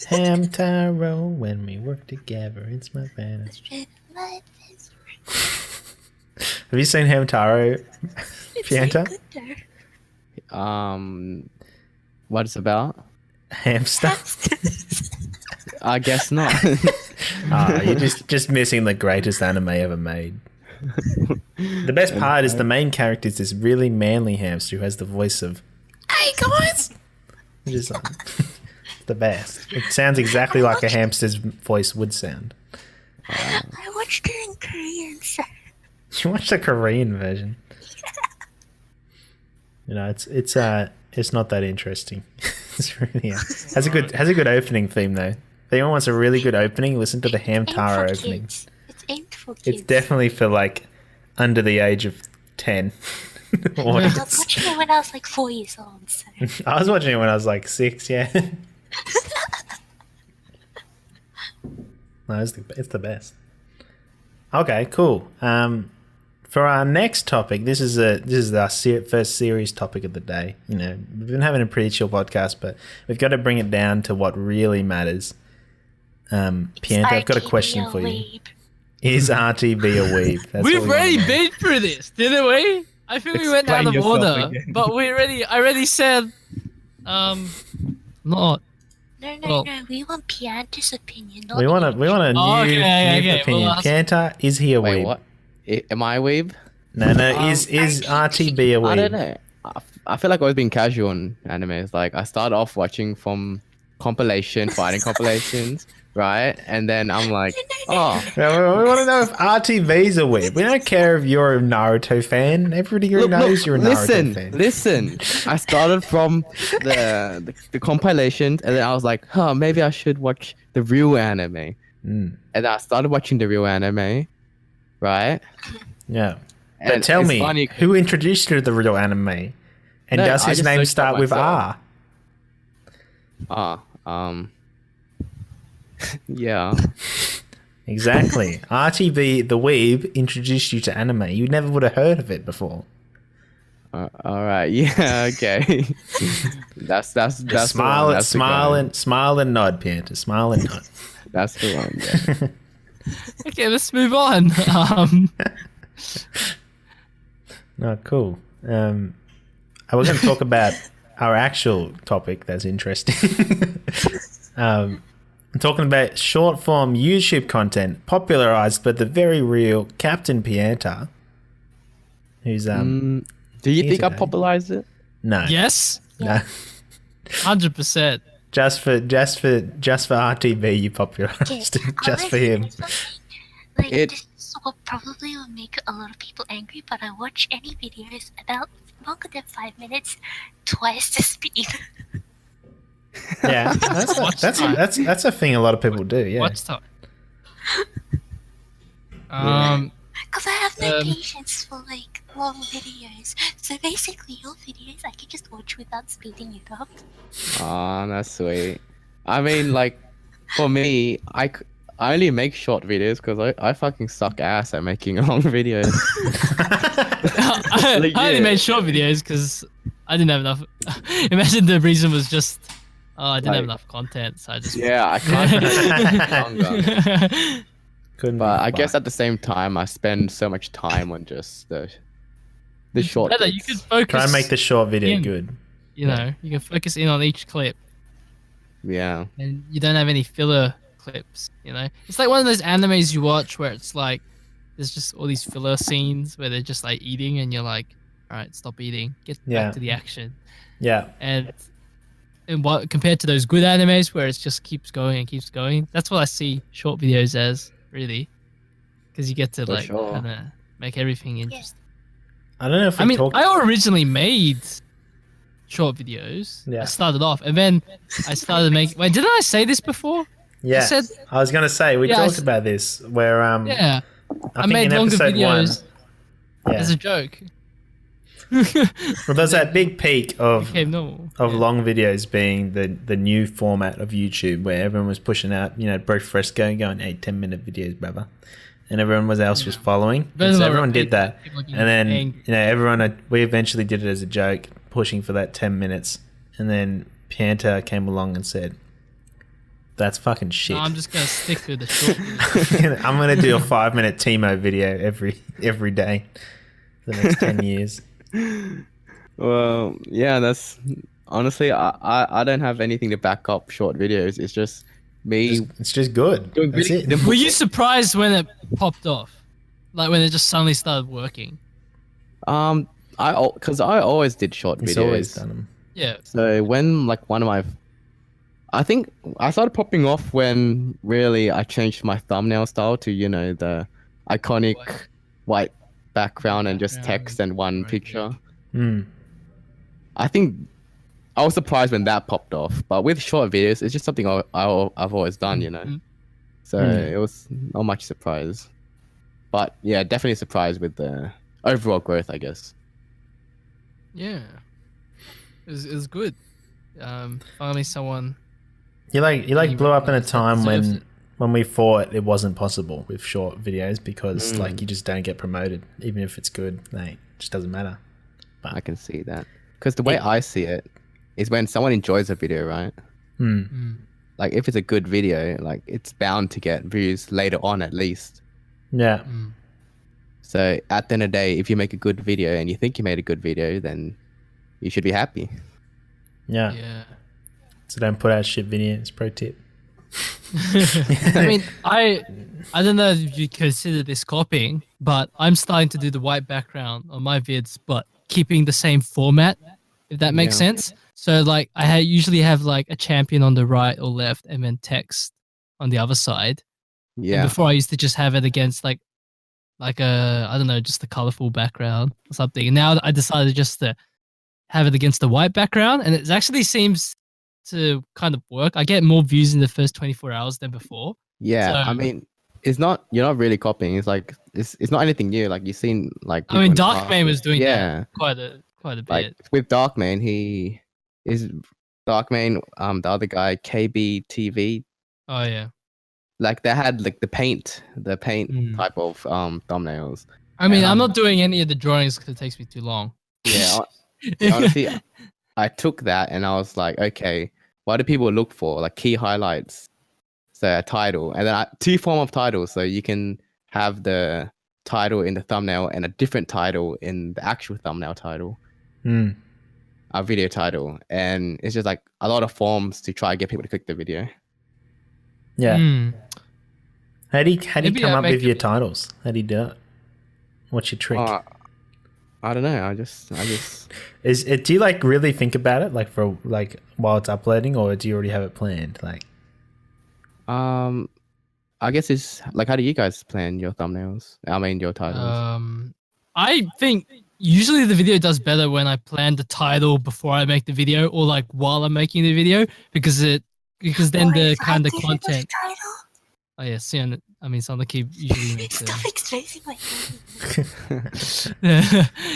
S1: Hamtaro, when we work together, it's my fantasy.
S5: Life is
S1: Have you seen Hamtaro, Pianta?
S5: very good there.
S3: What it's about?
S1: Hamster?
S5: Hamsters.
S3: I guess not.
S1: You're just missing the greatest anime ever made. The best part is the main character is this really manly hamster who has the voice of, "Hey guys!" Which is the best. It sounds exactly like a hamster's voice would sound.
S5: I watched it in Korean, so
S1: You watch the Korean version. You know, it's not that interesting. It's really has a good opening theme though. If anyone wants a really good opening, listen to the Hamtaro opening.
S5: It's aimed for kids.
S1: It's definitely for like under the age of 10.
S5: I was watching it when I was like 4 years old, so
S1: I was watching it when I was like 6, yeah. No, it's the best. Okay, cool. For our next topic, this is our first serious topic of the day. You know, we've been having a pretty chill podcast, but we've got to bring it down to what really matters. Pianta, I've got a question for you. Is RTB a weeb? That's
S2: We've
S1: what we
S2: already
S1: wanna know.
S2: been through this, didn't we? I think we went out
S3: Explain
S2: of
S3: yourself
S2: order,
S3: again.
S2: but I already said, not.
S5: No,
S2: Well-
S5: no, we want Pianta's opinion. Not
S1: We want a new
S2: Oh, okay.
S1: new opinion.
S2: Well,
S1: Pianta, is he a
S3: Wait,
S1: weeb?
S3: what? Am I a weeb?
S1: No, is RTB a weeb?
S3: I don't know. I feel like I've always been casual on animes. Like I started off watching from fighting compilations, right? And then I'm like, oh,
S1: No, we want to know if RTB's a weeb. We don't care if you're a Naruto fan. Everybody knows you're a Naruto fan.
S3: Listen. I started from the compilations, and then I was like, huh, maybe I should watch the real anime.
S1: Mm,
S3: And I started watching the real anime, right?
S1: yeah. But
S3: And
S1: tell
S3: it's
S1: me,
S3: funny-
S1: who introduced you to the real anime? And
S3: No,
S1: does
S3: I
S1: his
S3: just
S1: name
S3: searched
S1: start
S3: up
S1: with
S3: myself.
S1: R?
S3: Yeah.
S1: Exactly. RTB, the weeb, introduced you to anime. You never would have heard of it before.
S3: All right. Yeah. Okay. that's the
S1: Smile,
S3: one, that's the guy.
S1: smile and nod, Pianta. Smile and nod.
S3: That's the one. Yeah.
S2: Okay, let's move on.
S1: No, cool. I was going to talk about our actual topic that's interesting. I'm talking about short form YouTube content popularized by the very real Captain Pianta, who's
S3: Do you
S1: here
S3: think I
S1: today.
S3: popularized it?
S1: no,
S2: Yes,
S1: no,
S2: 100%.
S1: just for RTB you popularized it, just for him.
S5: Like,
S3: It-
S5: this is what probably will make a lot of people angry, but I watch any videos about longer than 5 minutes twice the speed.
S1: Yeah, that's a thing a lot of people do. Yeah,
S2: Watch time.
S5: Because I have no
S2: Um,
S5: patience for like long videos. So basically, your videos I can just watch without speeding it up.
S3: Oh, that's sweet. I mean, like, for me, I only make short videos because I fucking suck ass at making long videos.
S2: I only
S3: Legit.
S2: made short videos because I didn't have enough. Imagine the reason was just, I didn't have
S3: Like-
S2: enough content, so I just.
S3: Yeah, I can't make it longer.
S1: couldn't.
S3: But
S1: be
S3: I guess
S1: fucked.
S3: at the same time, I spend so much time on just the short.
S2: Better, you
S3: bits.
S2: can focus.
S1: try and make the short video
S2: in.
S1: good.
S2: You know, you can focus in on each clip,
S3: Yeah.
S2: and you don't have any filler clips. You know, it's like one of those animes you watch where it's like there's just all these filler scenes where they're just like eating, and you're like, all right, stop eating, get
S1: Yeah.
S2: back to the action.
S1: Yeah,
S2: And what compared to those good animes where it just keeps going and keeps going, that's what I see short videos as, really, because you get to
S3: For
S2: like
S3: sure.
S2: kind of make everything interesting.
S1: I don't know if we
S2: I mean,
S1: talked.
S2: I originally made short videos.
S1: Yeah.
S2: I started off, and then I started making. Wait, didn't I say this before?
S1: Yeah,
S2: said-
S1: I was gonna say we
S2: Yeah, I
S1: talked
S2: s-
S1: about this where
S2: Yeah,
S1: I
S2: I
S1: think
S2: made
S1: in
S2: longer
S1: episode
S2: videos
S1: one,
S2: as
S1: yeah.
S2: a joke.
S1: Well, there's that big peak of
S2: Became normal.
S1: of
S2: Yeah.
S1: long videos being the new format of YouTube where everyone was pushing out, you know, Bro Fresco going 8-10 minute videos, brother. and everyone else was following. And so everyone did that, and then everyone we eventually did it as a joke, pushing for that 10 minutes, and then Pianta came along and said, "That's fucking shit.
S2: No, I'm just gonna stick to the short video.
S1: I'm gonna do a 5-minute Tenmo video every day for the next 10 years."
S3: Well, yeah, that's honestly, I don't have anything to back up short videos. It's just me.
S1: It's just good. That's it.
S2: Were you surprised when it popped off? Like when it just suddenly started working?
S3: Because I always did short
S1: He's
S3: videos.
S1: always done them.
S2: Yeah.
S3: So when like I think I started popping off when really I changed my thumbnail style to, the iconic white background and just text and one picture. I think I was surprised when that popped off, but with short videos, it's just something I've always done, So it was not much surprise. But yeah, definitely surprised with the overall growth, I guess.
S2: Yeah. It was good. Finally someone...
S1: You blew up in a time when we thought it wasn't possible with short videos because you just don't get promoted, even if it's good. It just doesn't matter. But
S3: I can see that because the way I see it is when someone enjoys a video, right? Like if it's a good video, like it's bound to get views later on at least.
S1: Yeah.
S3: So at the end of the day, if you make a good video and you think you made a good video, then you should be happy.
S1: Yeah. So don't put out shit videos. Pro tip.
S2: I mean, I don't know if you consider this copying, but I'm starting to do the white background on my vids, but keeping the same format, if that makes sense. So like I usually have like a champion on the right or left and then text on the other side.
S3: Yeah.
S2: And before I used to just have it against like a, I don't know, just a colorful background or something. And now I decided just to have it against the white background, and it actually seems to kind of work. I get more views in the first 24 hours than before.
S3: Yeah,
S2: so,
S3: I mean, you're not really copying. It's like it's not anything new. Like you've seen like.
S2: I mean, Darkman was doing that quite a bit.
S3: Like with Darkman, the other guy KBTV.
S2: Oh yeah.
S3: Like they had like the paint type of thumbnails.
S2: I mean, I'm not doing any of the drawings because it takes me too long.
S3: Yeah, honestly, I took that and I was like, okay, what do people look for? Like key highlights, so a title, and then two form of titles, so you can have the title in the thumbnail and a different title in the actual thumbnail title, a video title, and it's just like a lot of forms to try to get people to click the video.
S1: Yeah. How do you come up with your titles? How do you do it? What's your trick?
S3: I don't know. I just.
S1: Do you like really think about it, like for like while it's uploading, or do you already have it planned? Like,
S3: I guess it's like, how do you guys plan your thumbnails? I mean, your titles.
S2: I think usually the video does better when I plan the title before I make the video, or like while I'm making the video, because then the kind of content. Oh yeah, Sonakii usually makes
S5: Stop exposing my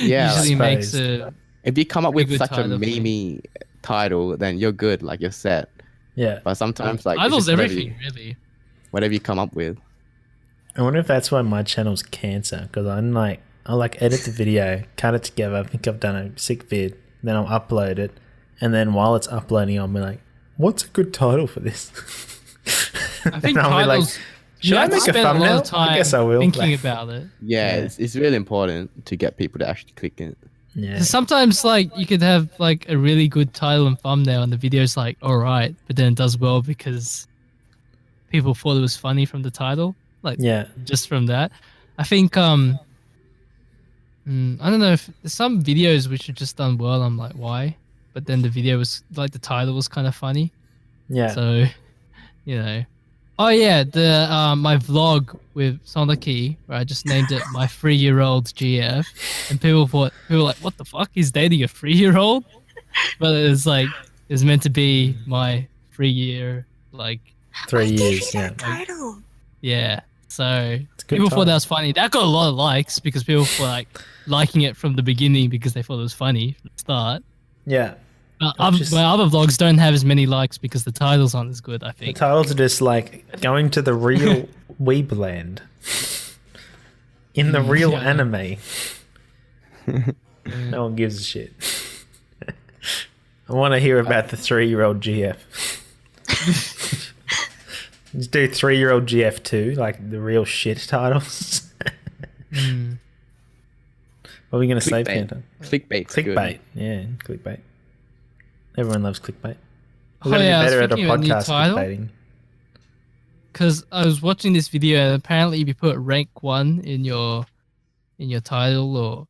S3: Yeah,
S2: usually makes a.
S3: If you come up with such a
S2: title
S3: memey title, then you're good. Like you're set.
S1: Yeah.
S3: But sometimes like
S2: titles everything really.
S3: Whatever you come up with.
S1: I wonder if that's why my channel's cancer, because I'll edit the video, cut it together. I think I've done a sick vid, then I'll upload it, and then while it's uploading, I'll be like, "What's a good title for this?"
S2: I think titles.
S1: Should I make a thumbnail? I guess I will.
S2: Thinking about it.
S3: Yeah, it's really important to get people to actually click it.
S1: Yeah.
S2: Sometimes like you could have like a really good title and thumbnail, and the video's like alright, but then it does well because people thought it was funny from the title. Like just from that. I think I don't know if there's some videos which are just done well. I'm like, why? But then the video was like the title was kind of funny.
S1: Yeah.
S2: So, Oh yeah, the my vlog with Sonakii, where I just named it my 3-year-old GF, and people were like, "What the fuck? He's dating a 3-year-old?" But it's meant to be my 3-year
S1: 3 years. Yeah.
S5: Title.
S2: Yeah. So people thought that was funny. That got a lot of likes because people were liking it from the beginning because they thought it was funny from the start.
S1: Yeah.
S2: My other vlogs don't have as many likes because the titles aren't as good, I think.
S1: The titles are just like going to the real weeb land. in the real
S2: Yeah.
S1: anime. No one gives a shit. I want to hear about the 3-year-old GF. Just do 3-year-old GF2, like the real shit titles.
S2: Mm.
S1: What are we going to say,
S3: Clickbait.
S1: Pianta?
S3: Clickbait's good.
S1: Clickbait. Yeah, clickbait. Everyone loves clickbait.
S2: Oh,
S1: We've got to
S2: yeah, I
S1: be
S2: was
S1: better at a
S2: thinking about new
S1: podcast
S2: title.
S1: clickbaiting.
S2: Because I was watching this video, and apparently, if you put rank 1 in your title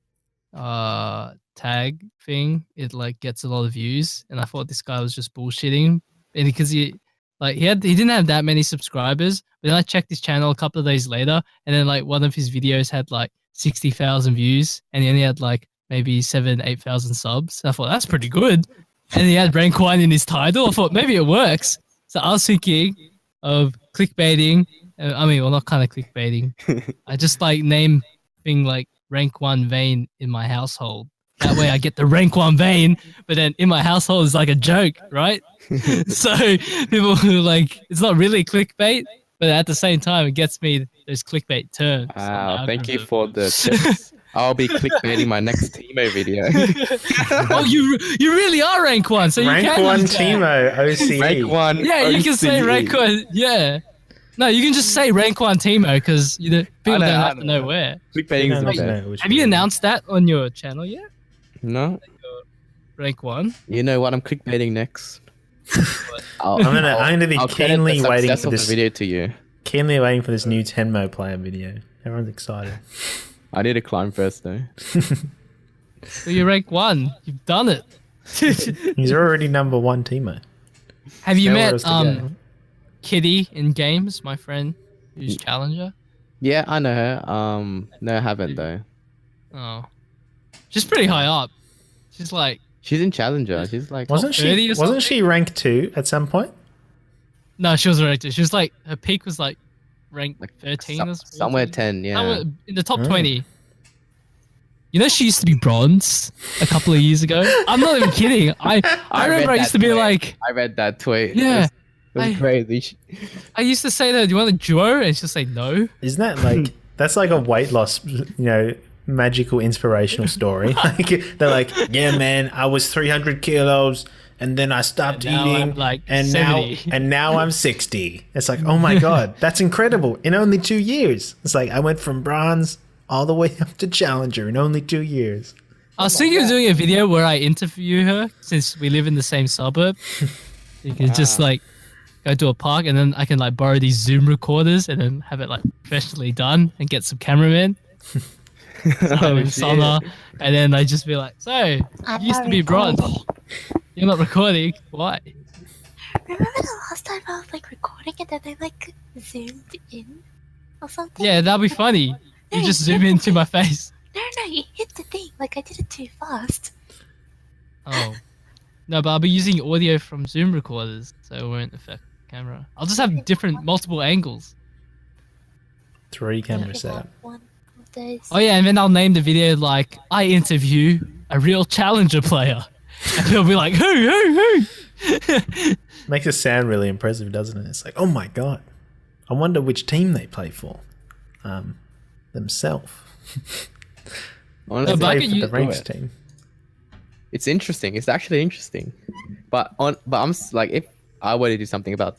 S2: or tag thing, it like gets a lot of views. And I thought this guy was just bullshitting, and because he didn't have that many subscribers. But then I checked his channel a couple of days later, and then like one of his videos had like 60,000 views, and he only had like maybe 8,000 subs. And I thought that's pretty good. And he had rank 1 in his title. I thought maybe it works. So I was thinking of clickbaiting. Well, not kind of clickbaiting. I just like name thing like rank 1 vein in my household. That way I get the rank 1 vein, but then in my household is like a joke, right? So people who like, it's not really clickbait, but at the same time, it gets me those clickbait terms.
S3: Wow, thank you for the tips. I'll be clickbaiting my next Tenmo video.
S2: Oh, you really are rank 1, so
S1: Rank
S2: you can
S1: 1
S2: use that.
S1: Tenmo, OCE.
S3: Rank 1.
S2: Yeah, you can say
S3: OCE.
S2: rank 1. Yeah. No, you can just say rank 1 Tenmo because people don't have to know where.
S3: Clickbaiting is the
S1: Wait,
S3: best.
S2: Have you announced that on your channel yet?
S3: No?
S2: Rank 1?
S3: You know what I'm clickbaiting next?
S1: I'm gonna be
S3: I'll credit
S1: keenly
S3: the
S1: waiting
S3: success
S1: for
S3: of the
S1: this.
S3: video to you.
S1: Keenly waiting for this new Tenmo player video. Everyone's excited.
S3: I need to climb first though.
S2: So you're rank 1. You've done it.
S1: He's already number 1 Tenmo.
S2: Have you
S1: Nowhere
S2: met
S1: else to go.
S2: Kitty in games, my friend, who's challenger?
S3: Yeah, I know her. No, I haven't though.
S2: Oh, she's pretty high up. She's like,
S3: She's in Challenger. She's like
S1: Wasn't
S2: 30
S1: she?
S2: or
S1: Wasn't she rank 2 at some point?
S2: no, she wasn't ranked. She was like, her peak was like rank 13 or something.
S3: somewhere 10. Yeah.
S2: Somewhere in the top
S1: Oh.
S2: 20. You know, she used to be bronze a couple of years ago. I'm not even kidding. I remember I
S3: read
S2: used to
S3: that
S2: be
S3: tweet.
S2: like,
S3: I read that tweet.
S2: Yeah,
S3: It was
S2: I-
S3: crazy.
S2: I used to say that, do you want a duo? And she'll say no.
S1: Isn't that like that's like a weight loss, magical inspirational story? Like they're like, yeah, man, I was 300 kilos and then I stopped
S2: And now
S1: eating,
S2: I'm, like,
S1: and
S2: 70.
S1: now I'm 60. It's like, oh my god, that's incredible! In only 2 years, it's like I went from bronze all the way up to challenger in only 2 years.
S2: I was thinking of doing a video where I interview her since we live in the same suburb. You can just like go to a park and then I can like borrow these Zoom recorders and then have it like professionally done and get some cameramen.
S3: Oh,
S2: In summer, and then I just be like, so you
S5: I'm
S2: used
S5: not
S2: to be bronze.
S5: recording.
S2: You're not recording. Why?
S5: Remember the last time I was like recording and then I like zoomed in or something?
S2: Yeah, that'll be funny. You just zoom into my face.
S5: No, you hit the thing. Like I did it too fast.
S2: Oh. No, but I'll be using audio from Zoom recorders, so it won't affect the camera. I'll just have different, multiple angles.
S1: 3 camera
S5: I
S1: setup.
S5: got one of those.
S2: Oh yeah, and then I'll name the video like, I interview a real challenger player. And they'll be like, who?
S1: Makes it sound really impressive, doesn't it? It's like, oh my god, I wonder which team they play for. Themselves.
S3: Honestly,
S2: but I
S1: Play
S2: could
S1: for the
S2: use-
S1: ranks team.
S3: it's interesting. It's actually interesting. But like, if I were to do something about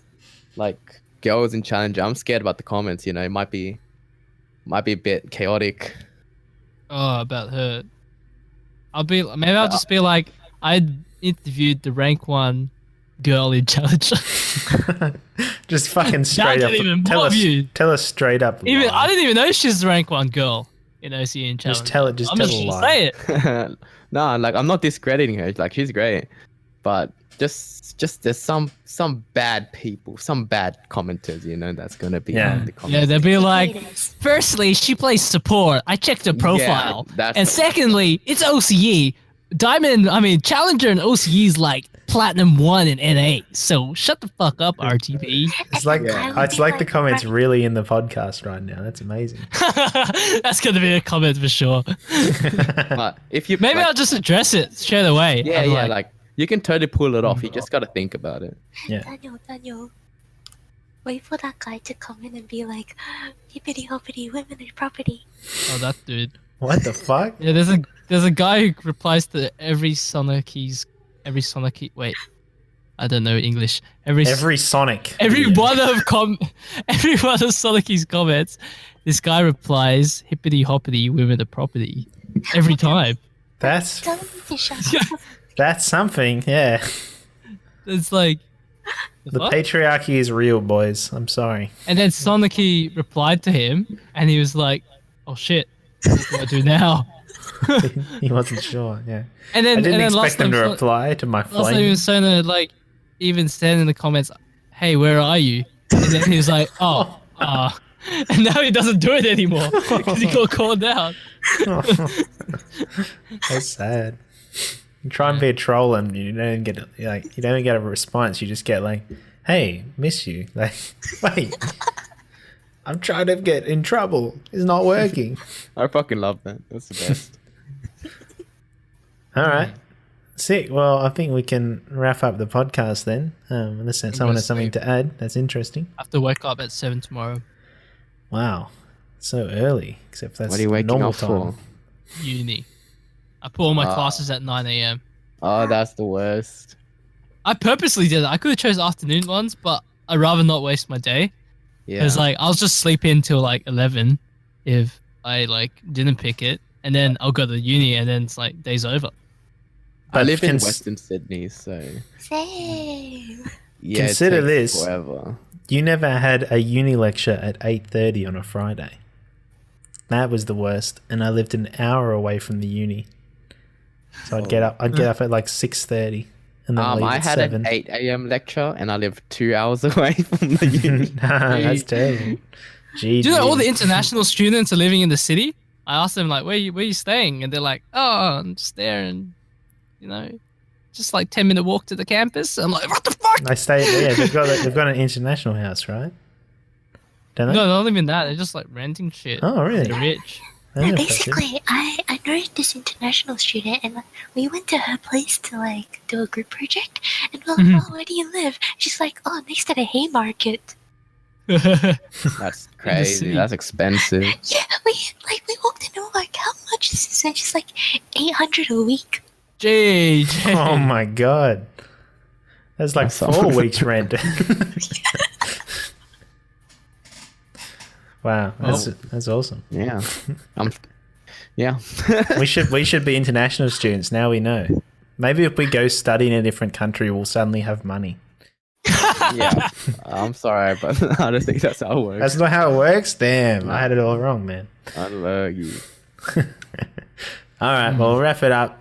S3: like girls in Challenger, I'm scared about the comments. It might be a bit chaotic.
S2: Oh, about her. I'll just be like, I interviewed the rank 1 girl in challenger.
S1: Just fucking straight up.
S2: didn't even
S1: Tell
S2: bother
S1: us,
S2: you.
S1: tell us straight up.
S2: Even
S1: lie.
S2: I didn't even know she's the rank 1 girl in OCE in challenger.
S1: Just tell it. Just
S2: I'm
S1: tell
S2: just
S1: a
S2: gonna
S1: lie.
S2: say it.
S3: No, like I'm not discrediting her. Like she's great, but just there's some bad people, some bad commenters. That's gonna be
S1: Yeah.
S3: on the
S2: Yeah,
S3: comments.
S2: they'll be like,
S5: Haters.
S2: firstly, she plays support. I checked her profile.
S3: that's-
S2: And secondly, it's OCE. Challenger and OCE is like Platinum 1 in NA. So shut the fuck up, RTB.
S1: It's like
S5: Yeah.
S1: it's like the comments really in the podcast right now. That's amazing.
S2: That's gonna be a comment for sure.
S3: But if you
S2: Maybe
S3: like,
S2: I'll just address it straight away.
S3: yeah,
S2: I'm
S3: like you can totally pull it off. You just gotta think about it.
S1: Yeah.
S5: Daniel. wait for that guy to come in and be like, hippity hoppity, women are property.
S2: Oh, that dude.
S1: What the fuck?
S2: Yeah, there's a guy who replies to every Sonakii. Wait, I don't know English. Every
S1: Sonic.
S2: every
S1: video.
S2: one of Sonakii's comments, this guy replies, "Hippity hoppity, women are property." Every time.
S1: That's
S5: Tell me to shut
S2: Yeah.
S5: up.
S1: that's something. Yeah.
S2: It's like
S1: The
S2: fuck?
S1: patriarchy is real, boys. I'm sorry.
S2: And then Sonakii replied to him, and he was like, "Oh shit, what do I do now?"
S1: He wasn't sure. Yeah.
S2: And then
S1: I didn't expect
S2: last
S1: him to
S2: time,
S1: reply to my
S2: last time he
S1: flame.
S2: was Sona like even said in the comments, "Hey, where are you?" And then he was like, "Oh, and now he doesn't do it anymore because he got called out.
S1: That's sad. You try and be a troll and you don't get a response. You just get like, "Hey, miss you." Like, wait, I'm trying to get in trouble. It's not working.
S3: I fucking love that. That's the best.
S1: All right. Sick. Well, I think we can wrap up the podcast then. Unless someone has something to add. That's interesting.
S2: I have to wake up at 7 tomorrow.
S1: Wow. So early. Except that's
S3: What are you waking
S1: normal
S3: up
S1: time.
S3: for?
S2: Uni. I put all my classes at 9 a.m.
S3: Oh, that's the worst.
S2: I purposely did it. I could have chose afternoon ones, but I'd rather not waste my day.
S3: Yeah.
S2: Because like I'll just sleep in till like 11 if I like didn't pick it, and then I'll go to uni, and then it's like day's over.
S3: I
S1: But
S3: live in
S1: cons-
S3: Western Sydney, so
S5: Same.
S3: yeah. it
S1: Consider
S3: takes
S1: this.
S3: Forever.
S1: You never had a uni lecture at 8:30 on a Friday. That was the worst, and I lived an hour away from the uni. So I'd get up at like 6:30 and then leave
S3: I
S1: at
S3: had
S1: 7.
S3: an 8 a.m. lecture, and I live 2 hours away from the uni.
S1: Nah, that's terrible. GG.
S2: Do you know all the international students are living in the city? I asked them like, where you staying? And they're like, oh, I'm just there, and just like 10-minute walk to the campus. I'm like, what the fuck?
S1: I stay. Yeah, they've got an international house, right? Don't they?
S2: No, not even that. They're just like renting shit.
S1: Oh, really?
S2: They're rich.
S1: That's impressive.
S5: Basically, I know this international student, and we went to her place to like do a group project. And we're like, "Oh, where do you live?" She's like, "Oh, next to the Haymarket."
S3: That's crazy.
S2: city.
S3: That's expensive.
S5: Yeah, we walked in and we're like, "How much is this?" And she's like, $800 a week.
S2: JJ.
S1: Oh my god, that's like
S3: That's
S1: 4
S3: so-
S1: weeks rent. Wow, that's awesome.
S3: Yeah. Yeah.
S1: We should be international students. Now we know. Maybe if we go study in a different country, we'll suddenly have money.
S3: Yeah. I'm sorry, but I don't think that's how it works.
S1: That's not how it works. Damn, I had it all wrong, man.
S3: I love you.
S1: All right, well, we'll wrap it up.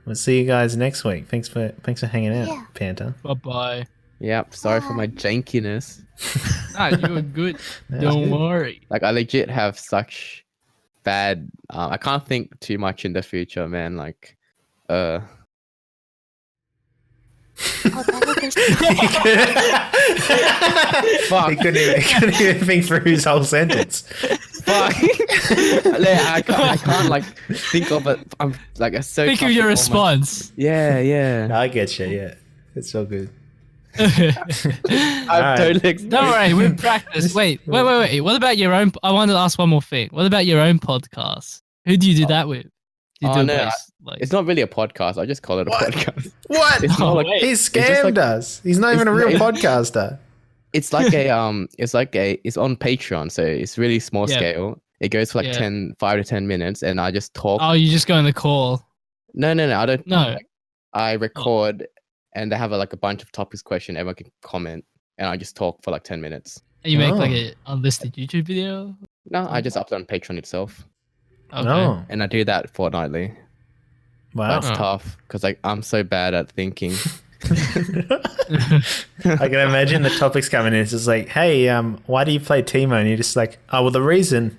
S1: We'll see you guys next week. Thanks for hanging out,
S5: Yeah.
S1: Panta.
S2: Bye-bye.
S3: Yep. Sorry for my jankiness.
S2: Nah, you were good. Don't worry.
S3: Like, I legit have such bad. I can't think too much in the future, man. Like,
S5: Oh, that was
S1: He couldn't even think through his whole sentence.
S3: fuck. I can't like think of it. I'm like a so.
S2: Think of
S3: tough
S2: your
S3: performer.
S2: response.
S3: Yeah, yeah.
S1: I get you. Yeah, it's so good.
S3: I'm
S1: Alright.
S3: totally.
S2: Don't worry, we practice. Wait. What about your own? I wanted to ask one more thing. What about your own podcast? Who do you do that with? Do you
S3: Oh,
S2: do it
S3: no,
S2: based, like,
S3: It's not really a podcast. I just call it a
S1: What?
S3: podcast.
S1: What?
S3: It's more like
S2: wait.
S1: He
S3: just
S1: scammed
S3: like-
S1: us. He's not even a real
S3: it's-
S1: podcaster.
S3: it's like it's on Patreon, so it's really small
S2: Yeah.
S3: scale. It goes for like
S2: Yeah.
S3: 5 to 10 minutes, and I just talk.
S2: oh, you just go on the call.
S3: No, I don't.
S2: No.
S3: I record, and they have a bunch of topics question. Everyone can comment, and I just talk for like 10 minutes.
S2: And you make like
S1: Oh.
S2: a unlisted YouTube video.
S3: No, I just upload on Patreon itself,
S2: Okay.
S1: No.
S3: and I do that fortnightly.
S1: Wow.
S3: That's tough because I'm so bad at thinking.
S1: I can imagine the topics coming in. It's just like, hey, why do you play Tenmo? And you're just like, oh, well, the reason.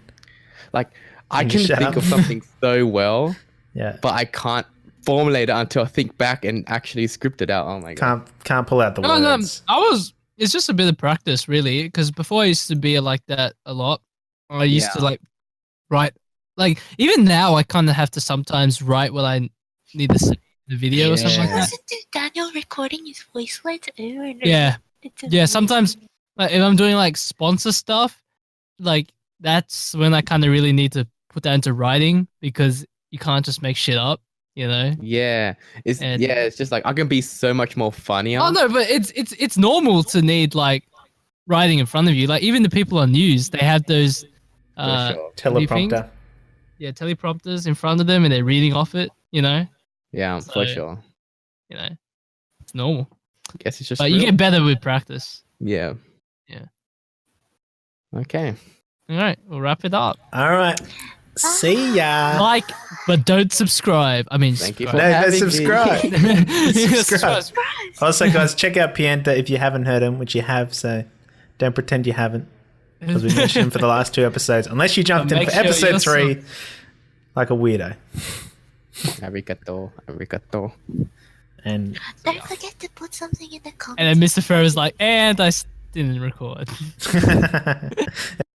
S3: Like, I
S1: Can you
S3: can
S1: shut
S3: think
S1: up?
S3: of something so well,
S1: Yeah.
S3: but I can't formulate it until I think back and actually script it out. Oh my god!
S1: Can't pull out the
S2: No,
S1: words.
S2: it's just a bit of practice, really. Because before I used to be like that a lot. I used to
S3: Yeah.
S2: like write, like even now I kind of have to sometimes write what I need to say in the video or something like
S3: Yeah.
S2: that.
S5: Listen to Daniel recording his voice lines over and over.
S2: Yeah,
S5: It's
S2: yeah.
S5: amazing.
S2: Sometimes Like if I'm doing like sponsor stuff, like that's when I kind of really need to put that into writing because you can't just make shit up, you know?
S3: Yeah, it's just like I can be so much more funnier.
S2: Oh no, but it's normal to need like writing in front of you. Like even the people on news, they have those
S3: For sure.
S1: Teleprompter.
S2: yeah, teleprompters in front of them and they're reading off it, you know?
S3: Yeah,
S2: So-
S3: for sure.
S2: You know. It's normal.
S3: Guess it's just.
S2: But you
S3: real.
S2: get better with practice.
S3: Yeah.
S2: Yeah.
S3: Okay.
S2: All right, we'll wrap it up.
S1: All right. See ya.
S2: Like, but don't subscribe. I mean,
S3: Thank you for
S1: No,
S3: having me.
S1: subscribe.
S2: subscribe.
S1: Also, guys, check out Pianta if you haven't heard him, which you have, so don't pretend you haven't. Because we mentioned him for the last 2 episodes. Unless you jumped in
S2: Make
S1: for
S2: sure
S1: episode
S2: you're
S1: 3 like a weirdo.
S3: Arigato.
S1: And
S5: Don't forget to put something in the comments.
S2: And then Mr4Eva was like, and I didn't record.